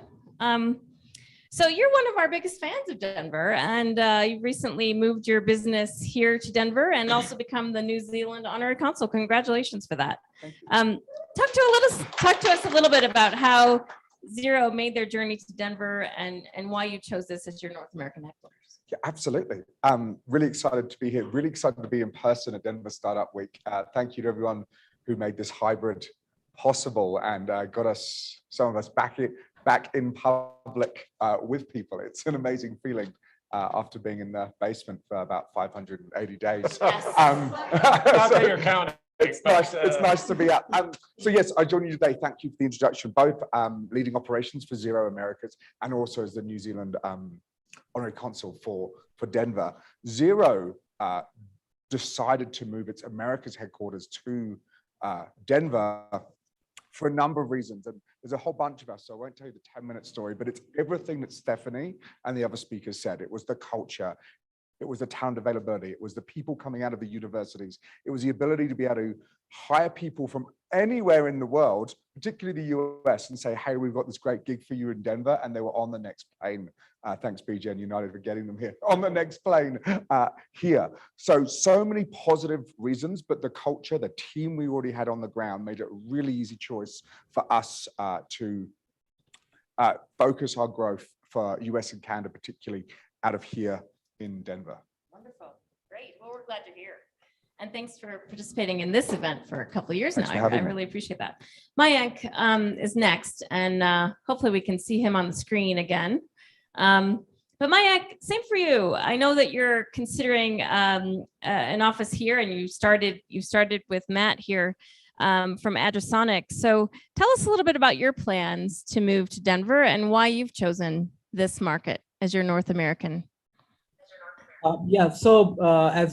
So you're one of our biggest fans of Denver, and you recently moved your business here to Denver and also become the New Zealand Honorary Consul. Congratulations for that. Talk to us a little bit about how Xero made their journey to Denver and why you chose this as your North American headquarters. Yeah, absolutely. I'm really excited to be here, really excited to be in person at Denver Startup Week. Thank you to everyone who made this hybrid possible and got us, some of us back in public with people. It's an amazing feeling after being in the basement for about 580 days. Yes. Not that you're counting. It's nice to be up. So yes, I join you today. Thank you for the introduction, both leading operations for Xero Americas and also as the New Zealand Honorary Consul for Denver. Xero decided to move its Americas headquarters to Denver for a number of reasons. And there's a whole bunch of us, so I won't tell you the 10-minute story, but it's everything that Stephanie and the other speakers said. It was the culture. It was the talent availability. It was the people coming out of the universities. It was the ability to be able to hire people from anywhere in the world, particularly the US, and say, hey, we've got this great gig for you in Denver. And they were on the next plane. Thanks, BJ and United, for getting them here. On the next plane here. So many positive reasons, but the culture, the team we already had on the ground made it a really easy choice for us to focus our growth for US and Canada, particularly out of here in Denver. Wonderful. Great. Well, we're glad you're here. And thanks for participating in this event for a couple of years Thanks now. for I having me. really appreciate that. Mayank is next, and hopefully we can see him on the screen again. But Mayank, same for you. I know that you're considering an office here, and you started with Matt here from Adrasonic. So tell us a little bit about your plans to move to Denver and why you've chosen this market as your North American. Yeah, so as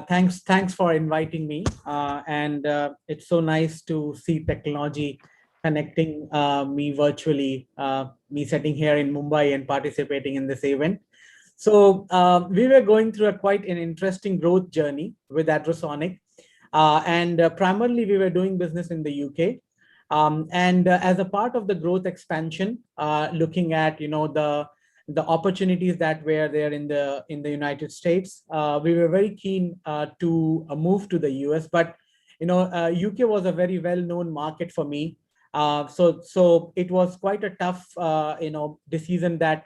thanks for inviting me, and it's so nice to see technology connecting me virtually, me sitting here in Mumbai and participating in this event. So we were going through quite an interesting growth journey with Adrasonic, and primarily we were doing business in the UK, and as a part of the growth expansion, looking at the opportunities that were there in the United States. We were very keen to move to the US, but UK was a very well-known market for me. So it was quite a tough decision that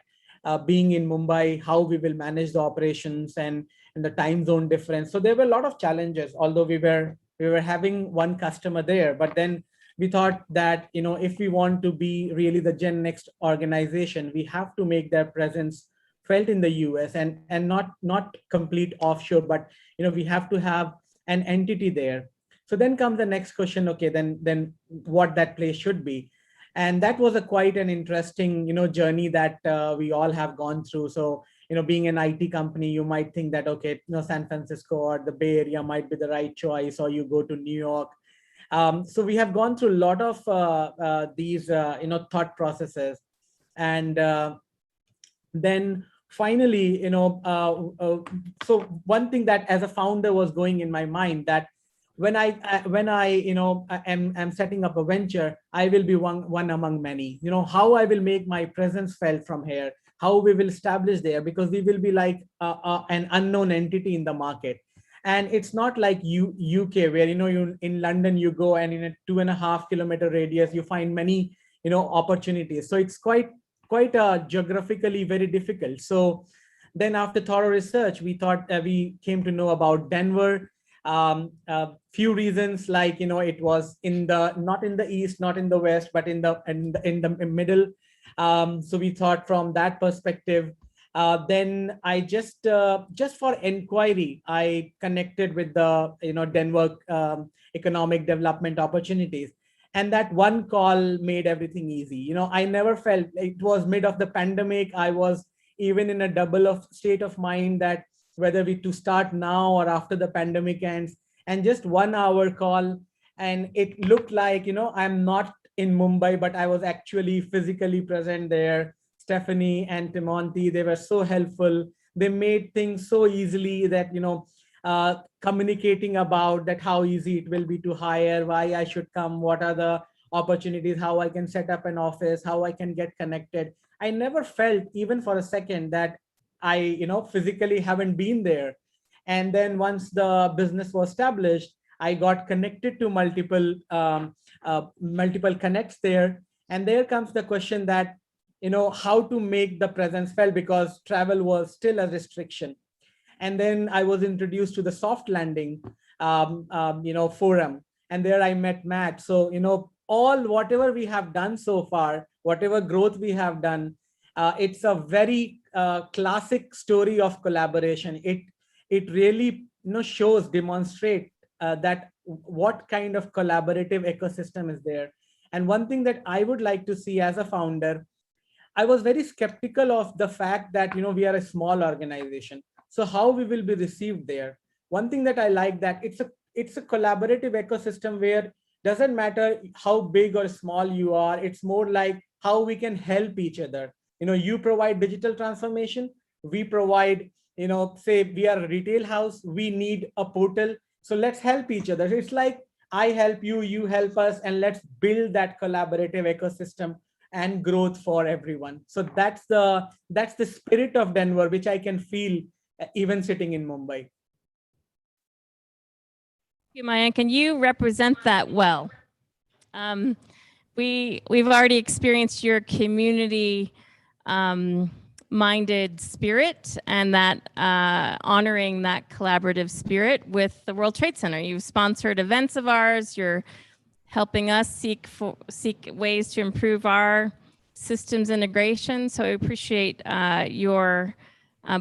being in Mumbai, how we will manage the operations and the time zone difference. So there were a lot of challenges, although we were having one customer there, but then we thought that, if we want to be really the Gen Next organization, we have to make their presence felt in the US and not complete offshore, but, we have to have an entity there. So then comes the next question, okay, then what that place should be. And that was quite an interesting, journey that we all have gone through. So, being an IT company, you might think that, okay, San Francisco or the Bay Area might be the right choice, or you go to New York. So we have gone through a lot of these, thought processes, and then finally, so one thing that as a founder was going in my mind, that when I am setting up a venture, I will be one among many. How I will make my presence felt from here, how we will establish there, because we will be like an unknown entity in the market. And it's not like UK, where you in London you go and in a 2.5 kilometer radius you find many opportunities. So it's quite geographically very difficult. So then after thorough research, we thought we came to know about Denver. Few reasons, like it was not in the east, not in the west, but in the middle. So we thought from that perspective. Then I just for inquiry, I connected with the Denver economic development opportunities, and that one call made everything easy. I never felt, it was mid of the pandemic. I was even in a double of state of mind that whether we to start now or after the pandemic ends, and just 1 hour call, and it looked like I'm not in Mumbai, but I was actually physically present there. Stephanie and Timonti, they were so helpful. They made things so easily that, communicating about that, how easy it will be to hire, why I should come, what are the opportunities, how I can set up an office, how I can get connected. I never felt even for a second that I, physically haven't been there. And then once the business was established, I got connected to multiple connects there. And there comes the question that, how to make the presence felt, because travel was still a restriction. And then I was introduced to the soft landing, forum, and there I met Matt. So, whatever we have done so far, whatever growth we have done, it's a very classic story of collaboration. It really, demonstrate that what kind of collaborative ecosystem is there. And one thing that I would like to see as a founder, I was very skeptical of the fact that, we are a small organization. So how we will be received there. One thing that I like, that it's a collaborative ecosystem where doesn't matter how big or small you are. It's more like how we can help each other. You provide digital transformation. We provide, say we are a retail house. We need a portal. So let's help each other. It's like I help you, you help us, and let's build that collaborative ecosystem and growth for everyone. So that's the spirit of Denver, which I can feel even sitting in Mumbai. Thank you, Maya. Can you represent that well? We've already experienced your community minded spirit and that honoring that collaborative spirit with the World Trade Center. You've sponsored events of ours. You're helping us seek ways to improve our systems integration. So I appreciate your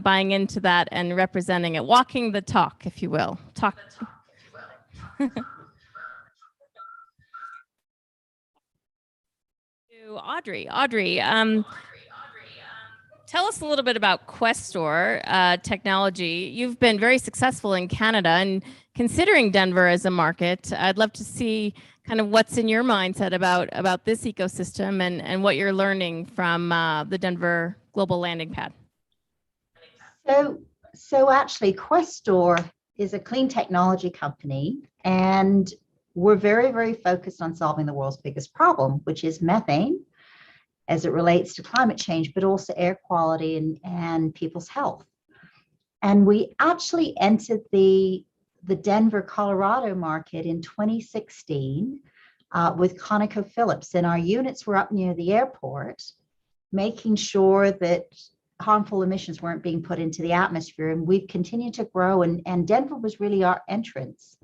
buying into that and representing it, walking the talk, if you will. Talk. To Audrey. Audrey, tell us a little bit about Questor technology. You've been very successful in Canada, and considering Denver as a market, I'd love to see kind of what's in your mindset about this ecosystem and what you're learning from the Denver Global Landing Pad. So actually, Questor is a clean technology company, and we're very, very focused on solving the world's biggest problem, which is methane, as it relates to climate change, but also air quality and people's health. And we actually entered the Denver, Colorado market in 2016 with ConocoPhillips, and our units were up near the airport, making sure that harmful emissions weren't being put into the atmosphere. And we've continued to grow, and Denver was really our entrance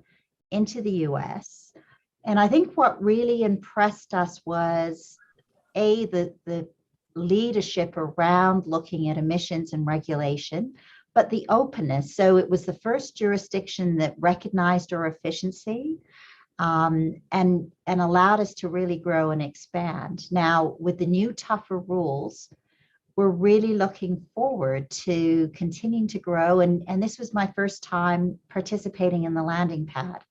into the US. And I think what really impressed us was the leadership around looking at emissions and regulation, but the openness. So it was the first jurisdiction that recognized our efficiency and allowed us to really grow and expand. Now, with the new tougher rules, we're really looking forward to continuing to grow. And this was my first time participating in the landing pad.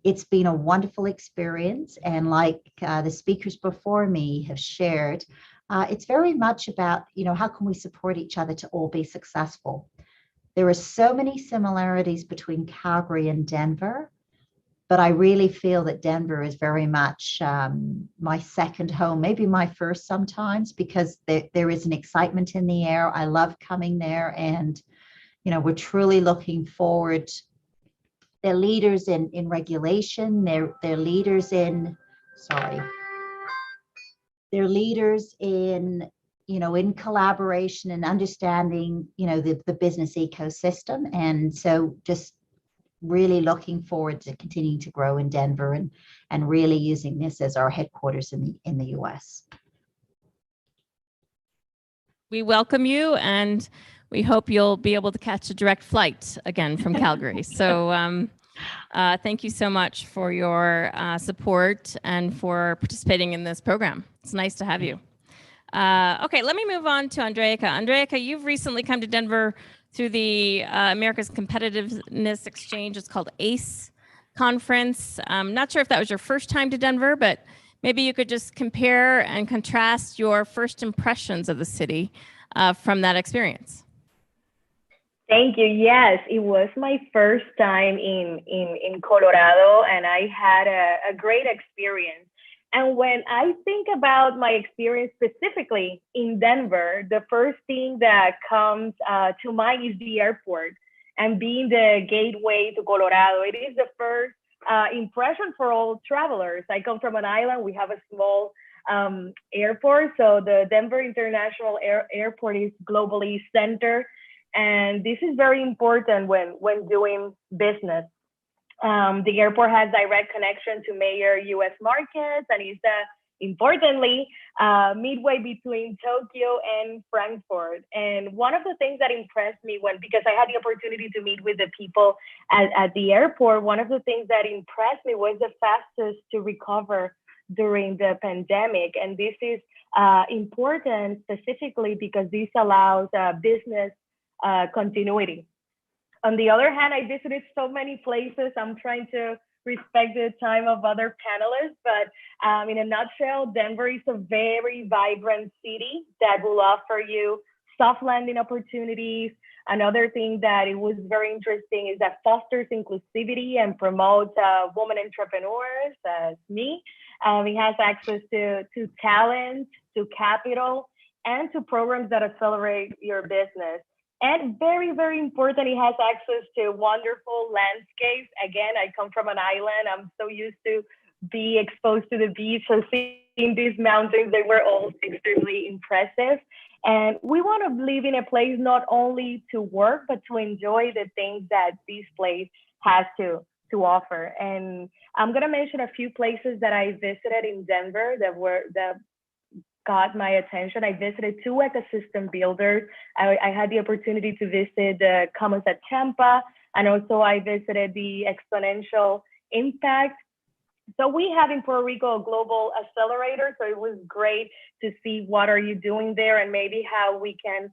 It's been a wonderful experience. And like the speakers before me have shared, it's very much about, how can we support each other to all be successful? There are so many similarities between Calgary and Denver, but I really feel that Denver is very much my second home, maybe my first sometimes, because there is an excitement in the air. I love coming there, and we're truly looking forward. They're leaders in regulation. They're leaders in in collaboration and understanding the business ecosystem. And so just really looking forward to continuing to grow in Denver and really using this as our headquarters in the US. We welcome you, and we hope you'll be able to catch a direct flight again from Calgary. So thank you so much for your support and for participating in this program. It's nice to have you. Okay, let me move on to Andrea. Andrea, you've recently come to Denver through the America's Competitiveness Exchange. It's called ACE conference. I'm not sure if that was your first time to Denver, but maybe you could just compare and contrast your first impressions of the city from that experience. Thank you. Yes, it was my first time in Colorado, and I had a great experience. And when I think about my experience specifically in Denver, the first thing that comes to mind is the airport and being the gateway to Colorado. It is the first impression for all travelers. I come from an island. We have a small airport. So the Denver International Airport is globally centered. And this is very important when doing business. The airport has direct connection to major U.S. markets, and is importantly midway between Tokyo and Frankfurt. And one of the things that impressed me because I had the opportunity to meet with the people at the airport, one of the things that impressed me was the fastest to recover during the pandemic. And this is important specifically because this allows business continuity. On the other hand, I visited so many places. I'm trying to respect the time of other panelists, but in a nutshell, Denver is a very vibrant city that will offer you soft landing opportunities. Another thing that it was very interesting is that fosters inclusivity and promotes women entrepreneurs as me. It has access to talent, to capital, and to programs that accelerate your business. And very, very important, it has access to wonderful landscapes. Again, I come from an island. I'm so used to be exposed to the beach. So seeing these mountains, they were all extremely impressive. And we want to live in a place not only to work, but to enjoy the things that this place has to offer. And I'm going to mention a few places that I visited in Denver that got my attention. I visited 2 ecosystem builders. I had the opportunity to visit the Commons at Tampa, and also I visited the Exponential Impact. So we have in Puerto Rico a global accelerator. So it was great to see what are you doing there and maybe how we can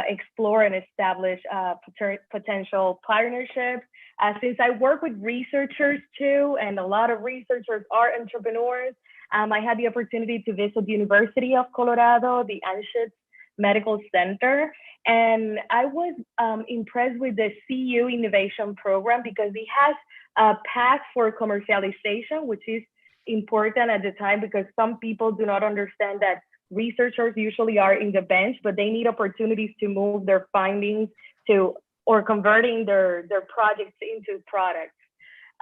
explore and establish potential partnerships. Since I work with researchers too, and a lot of researchers are entrepreneurs, I had the opportunity to visit the University of Colorado, the Anschutz Medical Center, and I was impressed with the CU Innovation Program because it has a path for commercialization, which is important at the time because some people do not understand that researchers usually are in the bench, but they need opportunities to move their findings to or converting their projects into products.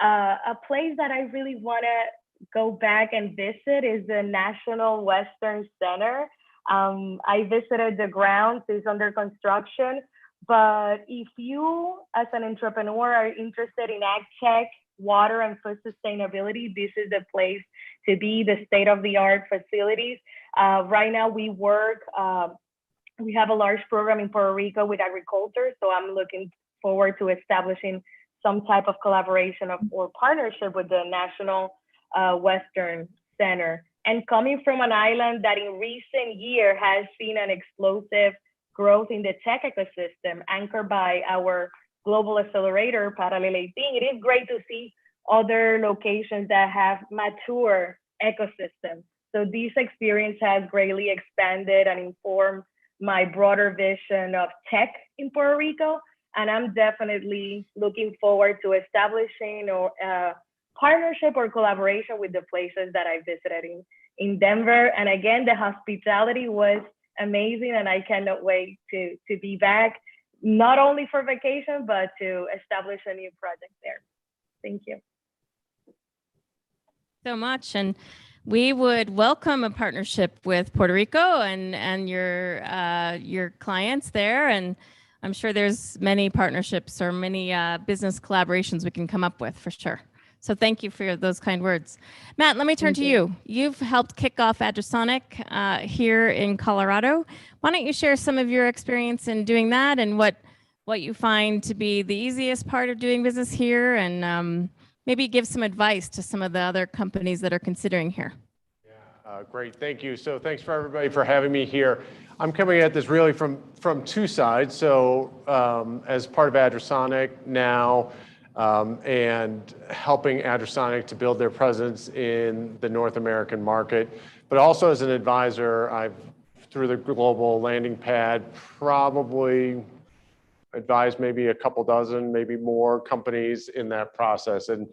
A place that I really want to go back and visit is the National Western Center. I visited the grounds, it's under construction, but if you as an entrepreneur are interested in ag tech, water and food sustainability, this is the place to be, the state-of-the-art facilities. Right now we work, we have a large program in Puerto Rico with agriculture, so I'm looking forward to establishing some type of collaboration or partnership with the National Western Center. And coming from an island that in recent year has seen an explosive growth in the tech ecosystem anchored by our global accelerator, Parallel 18, it is great to see other locations that have mature ecosystems. So this experience has greatly expanded and informed my broader vision of tech in Puerto Rico. And I'm definitely looking forward to establishing a partnership or collaboration with the places that I visited in Denver. And again, the hospitality was amazing and I cannot wait to be back, not only for vacation, but to establish a new project there. Thank you. So much. And we would welcome a partnership with Puerto Rico and your clients there. And I'm sure there's many partnerships or many business collaborations we can come up with for sure. So thank you for those kind words. Matt, let me turn to you. You've helped kick off Adrasonic here in Colorado. Why don't you share some of your experience in doing that and what you find to be the easiest part of doing business here, and maybe give some advice to some of the other companies that are considering here. Great, thank you. So thanks for everybody for having me here. I'm coming at this really from 2 sides. So as part of Adrasonic now, and helping Adrasonic to build their presence in the North American market, but also as an advisor, I've, through the global landing pad, probably advised maybe a couple dozen, maybe more companies in that process. And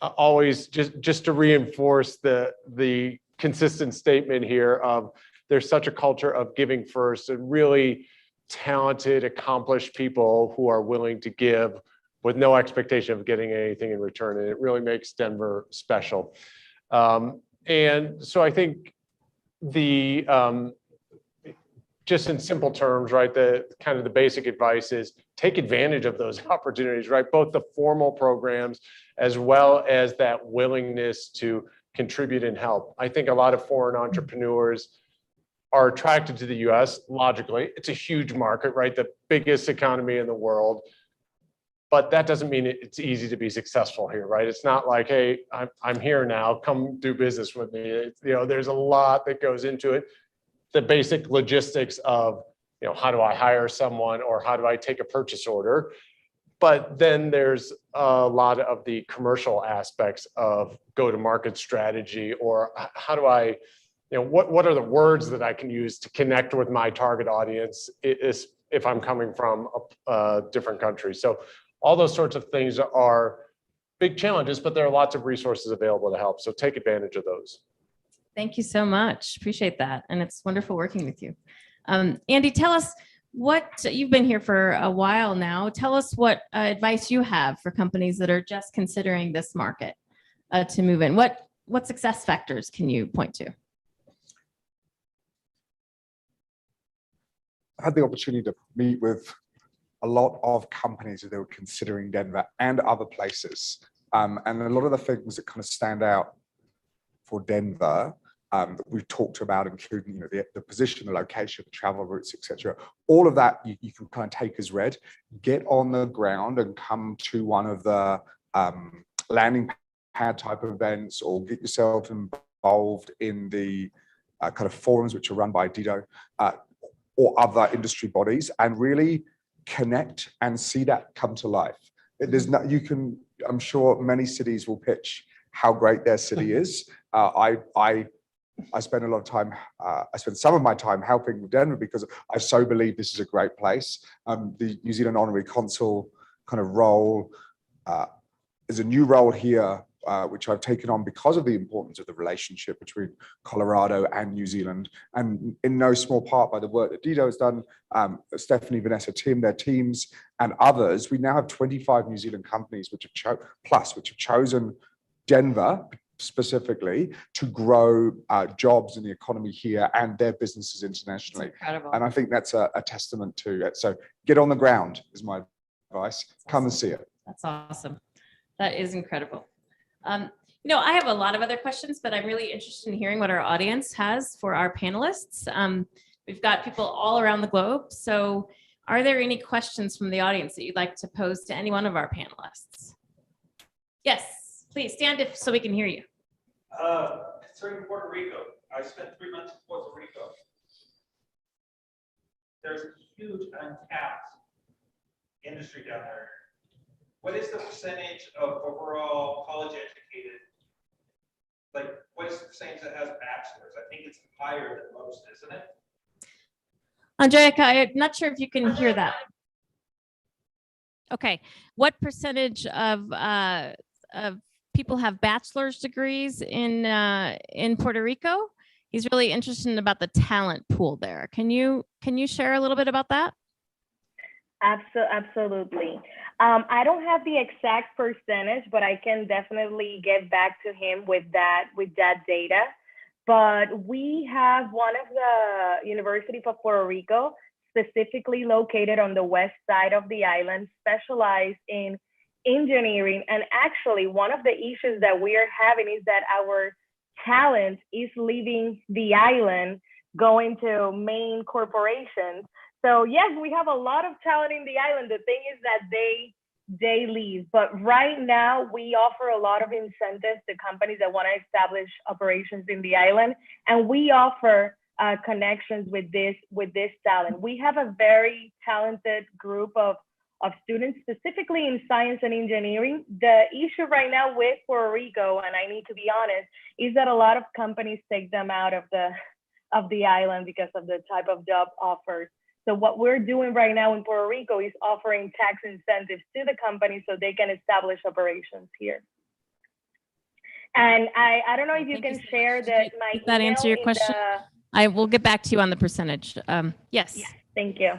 always just to reinforce the consistent statement here of there's such a culture of giving first and really talented, accomplished people who are willing to give with no expectation of getting anything in return. And it really makes Denver special. And so I think just in simple terms, right, the kind of the basic advice is take advantage of those opportunities, right? Both the formal programs as well as that willingness to contribute and help. I think a lot of foreign entrepreneurs are attracted to the US, logically. It's a huge market, right? The biggest economy in the world. But that doesn't mean it's easy to be successful here, right? It's not like, hey, I'm here now, come do business with me. There's a lot that goes into it. The basic logistics of, how do I hire someone or how do I take a purchase order? But then there's a lot of the commercial aspects of go-to-market strategy, or how do I, what are the words that I can use to connect with my target audience if I'm coming from a different country. So all those sorts of things are big challenges, but there are lots of resources available to help. So take advantage of those. Thank you so much. Appreciate that. And it's wonderful working with you. Andy, tell us you've been here for a while now. Tell us what advice you have for companies that are just considering this market to move in. What success factors can you point to? I've had the opportunity to meet with a lot of companies that were considering Denver and other places. And a lot of the things that kind of stand out for Denver that we've talked about, including the position, the location, the travel routes, etc. All of that you can kind of take as read, get on the ground and come to one of the landing pad type events, or get yourself involved in the kind of forums which are run by Dido or other industry bodies, and really connect and see that come to life. There's no, I'm sure many cities will pitch how great their city is. I spend a lot of time, I spend some of my time helping Denver because I so believe this is a great place. The New Zealand Honorary Consul kind of role is a new role here, which I've taken on because of the importance of the relationship between Colorado and New Zealand, and in no small part by the work that Dido has done, Stephanie, Vanessa, Tim, their teams, and others. We now have 25 New Zealand companies which have chosen Denver specifically to grow jobs in the economy here and their businesses internationally. That's incredible. And I think that's a testament to it. So get on the ground is my advice. Come and see it. That's awesome. That is incredible. I have a lot of other questions, but I'm really interested in hearing what our audience has for our panelists. We've got people all around the globe. So are there any questions from the audience that you'd like to pose to any one of our panelists? Yes, please stand so we can hear you. Concerning Puerto Rico, I spent 3 months in Puerto Rico. There's a huge untapped industry down there. What is the percentage of overall college educated? Like, what is the percentage that has bachelor's? I think it's higher than most, isn't it? Andrea, I'm not sure if you can hear that. Okay, what percentage of people have bachelor's degrees in Puerto Rico? He's really interested about the talent pool there. Can you share a little bit about that? Absolutely. I don't have the exact percentage, but I can definitely get back to him with that data. But we have one of the University of Puerto Rico, specifically located on the west side of the island, specialized in engineering. And actually, one of the issues that we are having is that our talent is leaving the island, going to main corporations. So yes, we have a lot of talent in the island. The thing is that they leave. But right now, we offer a lot of incentives to companies that want to establish operations in the island, and we offer connections with this talent. We have a very talented group of students, specifically in science and engineering. The issue right now with Puerto Rico, and I need to be honest, is that a lot of companies take them out of the island because of the type of job offers. So what we're doing right now in Puerto Rico is offering tax incentives to the company so they can establish operations here. And I don't know if you can share that my Did that answer your question? I will get back to you on the percentage. Yes. Yes, thank you.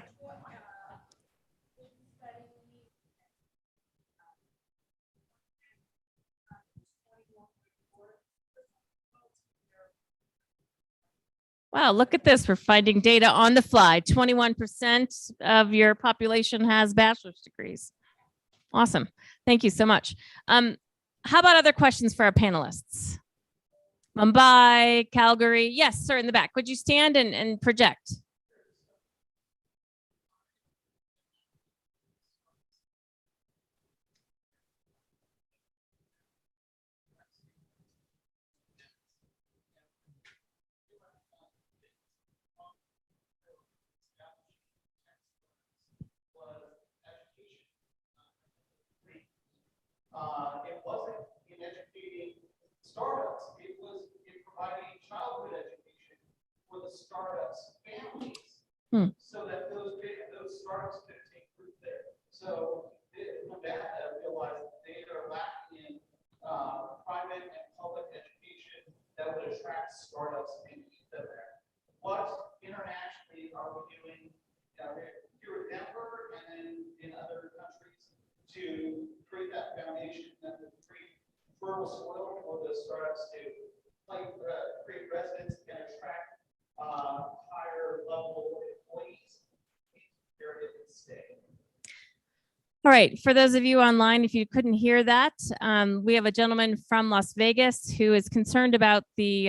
Wow, look at this. We're finding data on the fly. 21% of your population has bachelor's degrees. Awesome. Thank you so much. How about other questions for our panelists? Mumbai, Calgary. Yes, sir, in the back. Would you stand and project? It wasn't in educating startups, it was in providing childhood education for the startups' families, so that those startups could take root there. So with that, I realized they are lacking in private and public education that would attract startups and keep them there. What internationally are we doing here at Denver and then in other countries to create that foundation that will create fertile soil for the startups to create residents and attract higher level employees All right, for those of you online, if you couldn't hear that, we have a gentleman from Las Vegas who is concerned about the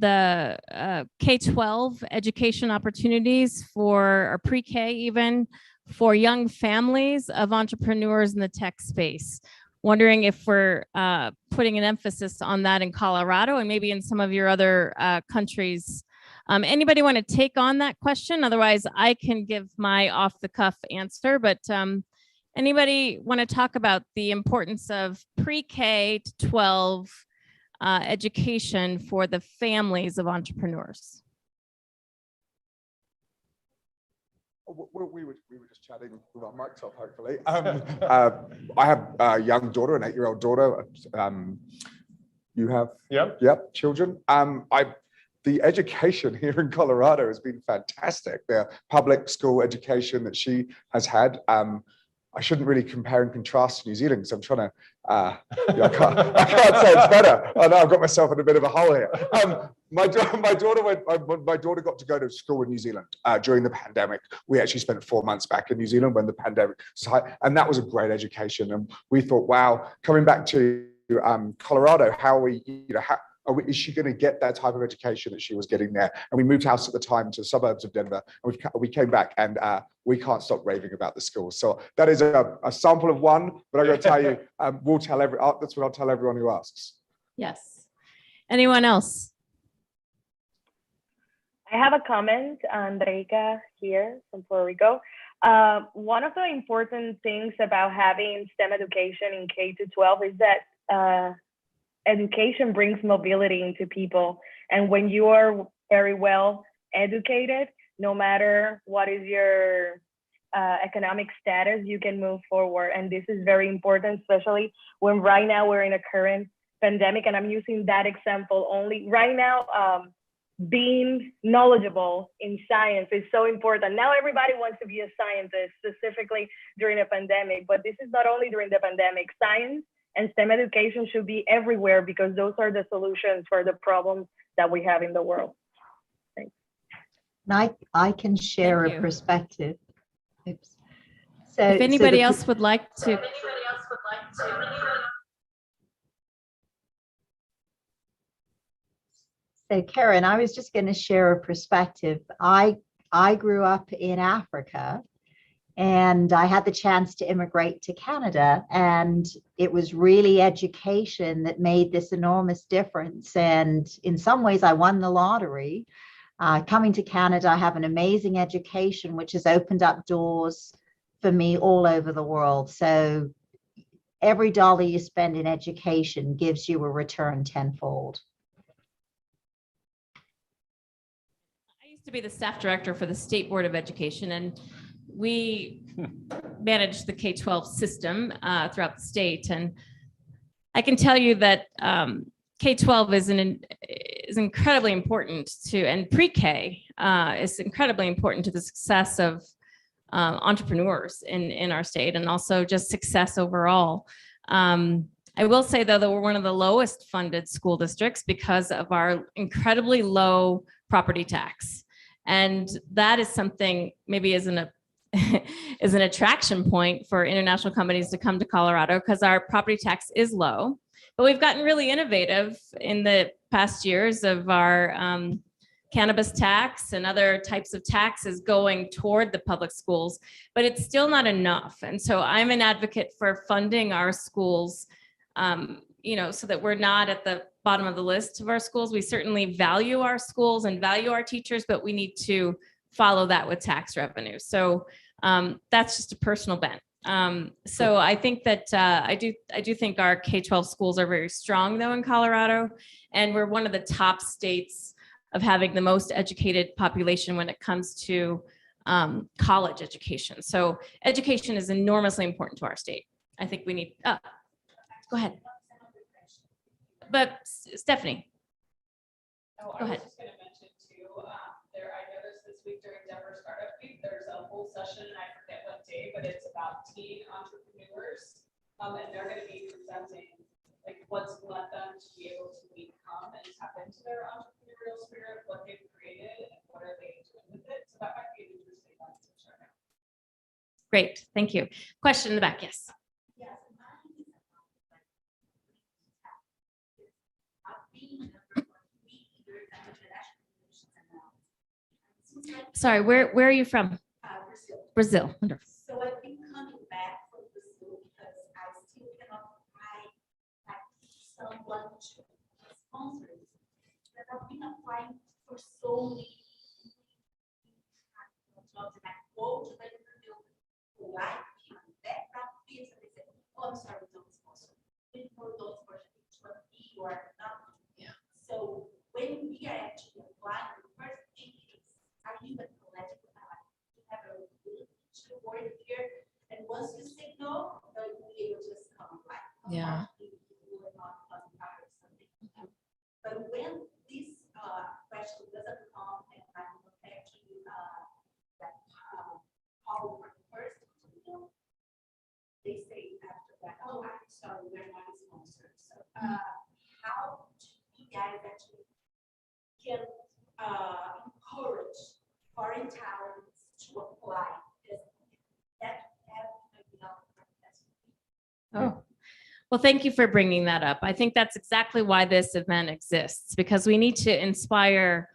K-12 education opportunities for, or pre-K even, for young families of entrepreneurs in the tech space. Wondering if we're putting an emphasis on that in Colorado and maybe in some of your other countries. Anybody want to take on that question? Otherwise, I can give my off-the-cuff answer, but anybody want to talk about the importance of pre-K to 12 education for the families of entrepreneurs? We were just chatting with our mics off, hopefully. I have a young daughter, an 8-year-old daughter. You have? Yep, children. The education here in Colorado has been fantastic. The public school education that she has had. I shouldn't really compare and contrast New Zealand because I'm trying to, I can't say it's better. I know I've got myself in a bit of a hole here. My daughter got to go to school in New Zealand during the pandemic. We actually spent 4 months back in New Zealand when the pandemic was high, and that was a great education. And we thought, wow, coming back to Colorado, how are we, is she going to get that type of education that she was getting there? And we moved house at the time to the suburbs of Denver, and we came back, and we can't stop raving about the school. So that is a sample of one, but I'm going to tell you, we'll tell that's what I'll tell everyone who asks. Yes. Anyone else? I have a comment, Andrea here from Puerto Rico. One of the important things about having STEM education in K to 12 is that education brings mobility into people. And when you are very well educated, no matter what is your economic status, you can move forward. And this is very important, especially when right now we're in a current pandemic. And I'm using that example only. Right now, being knowledgeable in science is so important. Now everybody wants to be a scientist, specifically during a pandemic. But this is not only during the pandemic. Science and STEM education should be everywhere because those are the solutions for the problems that we have in the world. Thanks. I can share a perspective. Oops. So if anybody else would like to. So Karen, I was just going to share a perspective. I grew up in Africa, and I had the chance to immigrate to Canada, and it was really education that made this enormous difference. And in some ways, I won the lottery. Coming to Canada, I have an amazing education, which has opened up doors for me all over the world. So every dollar you spend in education gives you a return tenfold. I used to be the staff director for the State Board of Education, and we manage the K-12 system throughout the state. And I can tell you that K-12 is incredibly important to, and pre-K is incredibly important to the success of entrepreneurs in our state, and also just success overall. I will say, though, that we're one of the lowest funded school districts because of our incredibly low property tax. And that is something maybe is an attraction point for international companies to come to Colorado, because our property tax is low. But we've gotten really innovative in the past years of our cannabis tax and other types of taxes going toward the public schools, but it's still not enough. And so I'm an advocate for funding our schools, so that we're not at the bottom of the list of our schools. We certainly value our schools and value our teachers, but we need to follow that with tax revenue. So that's just a personal bent. So I think that I do think our K-12 schools are very strong, though, in Colorado, and we're one of the top states of having the most educated population when it comes to college education. So education is enormously important to our state. I think we need. Go ahead. But Stephanie. Oh, go ahead. I was just going to mention too. I noticed this week during Denver Startup Week, there's a whole session. I forget what day, but it's about teen entrepreneurs, and they're going to be presenting like what's led them to be able to become and tap into their entrepreneurial spirit, what they've created, and what are they doing with it. So that might be an interesting one to share. Great, thank you. Question in the back, yes. Sorry, where are you from? Brazil. Wonderful. So I've been coming back from Brazil because I still cannot find like someone to sponsor it. But I've been applying for so many jobs, and I go to the interview, like that piece, and they say, oh, I'm sorry, don't sponsor. We don't sponsor each one be or not. Yeah. So when we are actually applying, the first thing is, are you a collective? Have a to work here, and once you say no, you will just come like, Yeah. you will not qualify or something. But when this question doesn't come, and I'm actually call for the first interview, they say after that, oh, I'm sorry, we're not sponsored. So how do you guys actually can encourage foreign talents to apply? Oh, well, thank you for bringing that up. I think that's exactly why this event exists, because we need to inspire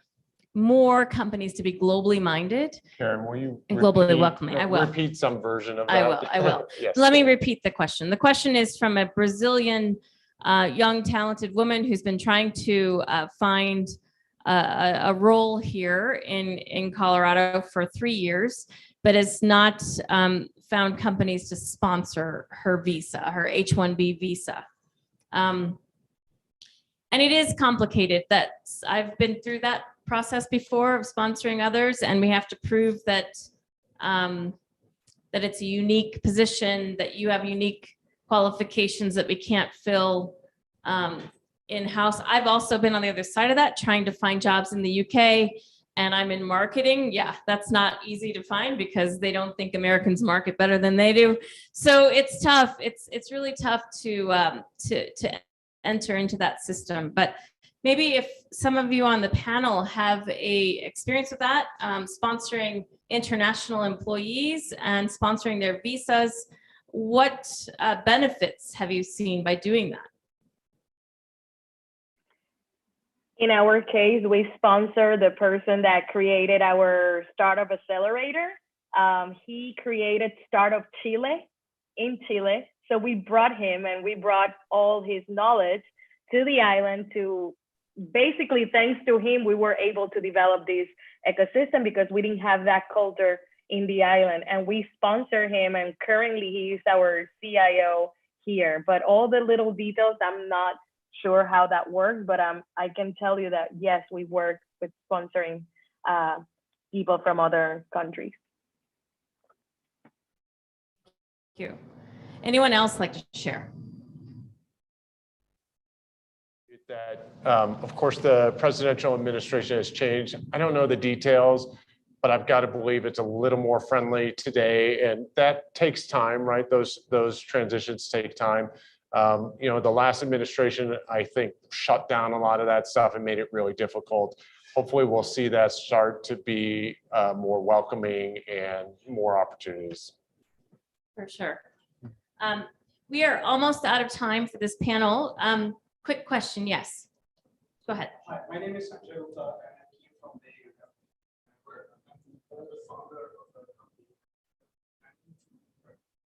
more companies to be globally minded. Karen, will you? And globally repeat- welcoming. I will. Repeat some version of that. I will. Yes. Let me repeat the question. The question is from a Brazilian young talented woman who's been trying to find a role here in Colorado for 3 years, but has not found companies to sponsor her visa, her H-1B visa. And it is complicated. I've been through that process before of sponsoring others, and we have to prove that that it's a unique position, that you have unique qualifications that we can't fill in-house. I've also been on the other side of that, trying to find jobs in the UK, and I'm in marketing. Yeah, that's not easy to find because they don't think Americans market better than they do. So it's tough. It's really tough to enter into that system. But maybe if some of you on the panel have a experience with that, sponsoring international employees and sponsoring their visas, what benefits have you seen by doing that? In our case, we sponsor the person that created our startup accelerator. He created Startup Chile in Chile. So we brought him and we brought all his knowledge to the island to basically, thanks to him, we were able to develop this ecosystem because we didn't have that culture in the island. And we sponsor him, and currently he is our CIO here. But all the little details, I'm not sure how that works, but I can tell you that yes, we work with sponsoring people from other countries. Thank you. Anyone else like to share? That, of course, the presidential administration has changed. I don't know the details, but I've got to believe it's a little more friendly today, and that takes time, right? Those transitions take time. You know, the last administration, I think, shut down a lot of that stuff and made it really difficult. Hopefully, we'll see that start to be more welcoming and more opportunities. For sure. We are almost out of time for this panel. Quick question, yes. Go ahead. Hi, my name is Andrea, and I came from Bay Area. I'm the founder of the company.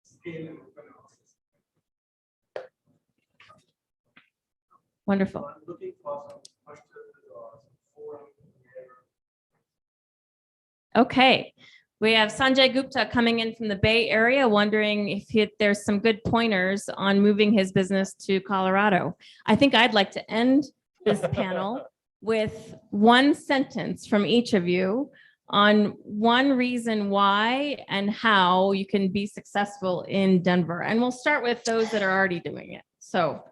Scale and open analysis. Wonderful. So I'm looking for some questions or some forums. Okay. We have Sanjay Gupta coming in from the Bay Area, wondering if there's some good pointers on moving his business to Colorado. I think I'd like to end this panel with one sentence from each of you on one reason why and how you can be successful in Denver. And we'll start with those that are already doing it. So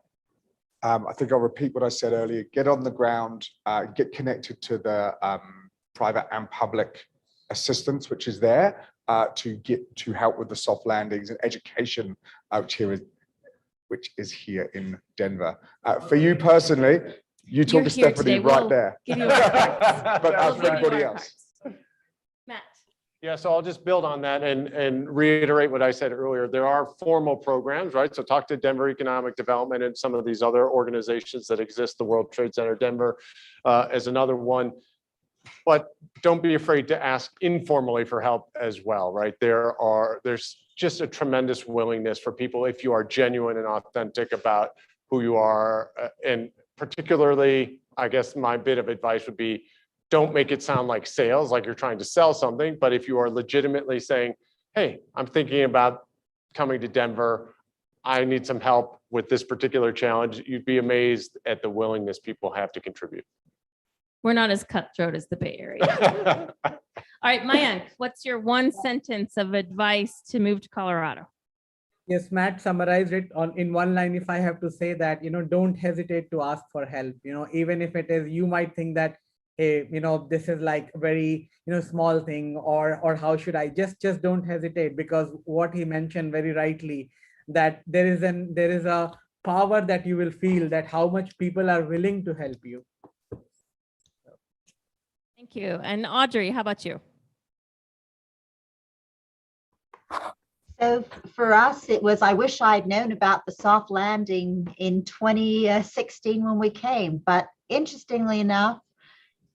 I think I'll repeat what I said earlier. Get on the ground, get connected to the private and public assistance, which is there to help with the soft landings and education which is here in Denver. For you personally, you talk to Stephanie right there. Give you our cards. But We'll for give you everybody our else. cards. Matt. Yeah, so I'll just build on that and reiterate what I said earlier. There are formal programs, right? So talk to Denver Economic Development and some of these other organizations that exist, the World Trade Center Denver as another one. But don't be afraid to ask informally for help as well, right? There's just a tremendous willingness for people if you are genuine and authentic about who you are. And particularly, I guess my bit of advice would be, don't make it sound like sales, like you're trying to sell something. But if you are legitimately saying, hey, I'm thinking about coming to Denver, I need some help with this particular challenge, you'd be amazed at the willingness people have to contribute. We're not as cutthroat as the Bay Area. All right, Mayank, what's your one sentence of advice to move to Colorado? Yes, Matt summarized it in one line. If I have to say that, don't hesitate to ask for help. Even if it is, you might think that, hey, this is like a very, small thing, or how should I just don't hesitate, because what he mentioned very rightly, that there is a power that you will feel, that how much people are willing to help you. Thank you. And Audrey, how about you? So for us, it was, I wish I'd known about the soft landing in 2016 when we came, but interestingly enough,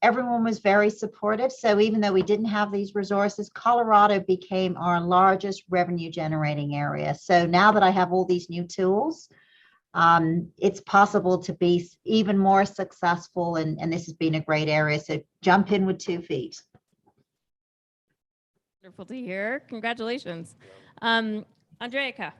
everyone was very supportive. So even though we didn't have these resources, Colorado became our largest revenue generating area. So now that I have all these new tools, it's possible to be even more successful, and this has been a great area. So jump in with 2 feet. Wonderful to hear. Congratulations. Andrea.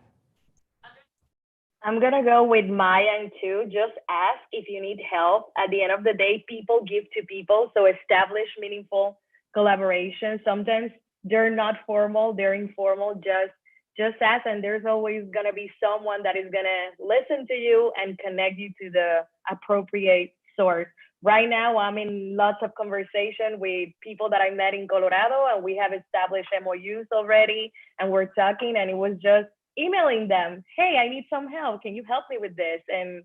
I'm going to go with Mayan too. Just ask if you need help. At the end of the day, people give to people. So establish meaningful collaboration. Sometimes they're not formal, they're informal. Just ask, and there's always going to be someone that is going to listen to you and connect you to the appropriate source. Right now, I'm in lots of conversation with people that I met in Colorado, and we have established MOUs already, and we're talking, and it was just emailing them, hey, I need some help. Can you help me with this? And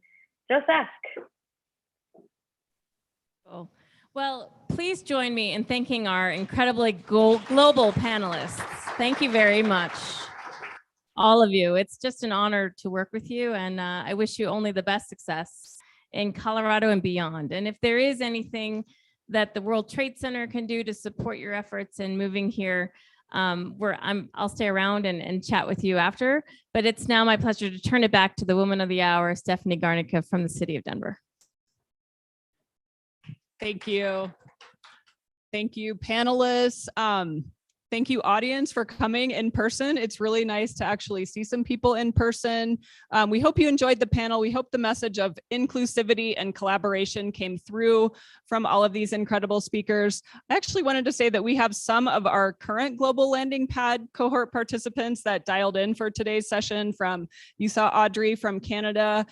just ask. Cool. Well, please join me in thanking our incredibly global panelists. Thank you very much, all of you. It's just an honor to work with you, and I wish you only the best success in Colorado and beyond. And if there is anything that the World Trade Center can do to support your efforts in moving here, I'll stay around and chat with you after. But it's now my pleasure to turn it back to the woman of the hour, Stephanie Garnica from the city of Denver. Thank you. Thank you, panelists. Thank you, audience, for coming in person. It's really nice to actually see some people in person. We hope you enjoyed the panel. We hope the message of inclusivity and collaboration came through from all of these incredible speakers. I actually wanted to say that we have some of our current Global Landing Pad cohort participants that dialed in for today's session. You saw Audrey from Canada.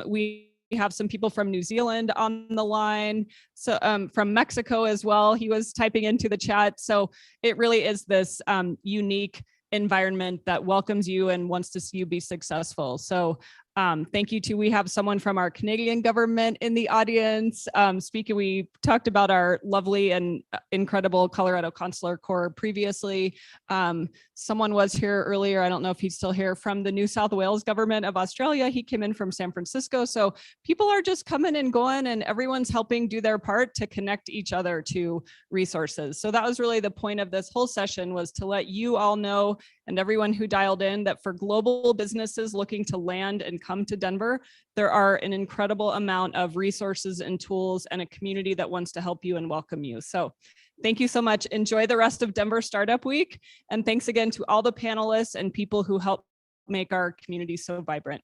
We have some people from New Zealand on the line, so from Mexico as well. He was typing into the chat. So it really is this unique environment that welcomes you and wants to see you be successful. So thank you we have someone from our Canadian government in the audience. We talked about our lovely and incredible Colorado Consular Corps previously. Someone was here earlier, I don't know if he's still here, from the New South Wales government of Australia. He came in from San Francisco. So people are just coming and going, and everyone's helping do their part to connect each other to resources. So that was really the point of this whole session, was to let you all know, and everyone who dialed in, that for global businesses looking to land and come to Denver, there are an incredible amount of resources and tools and a community that wants to help you and welcome you. So thank you so much. Enjoy the rest of Denver Startup Week. And thanks again to all the panelists and people who help make our community so vibrant.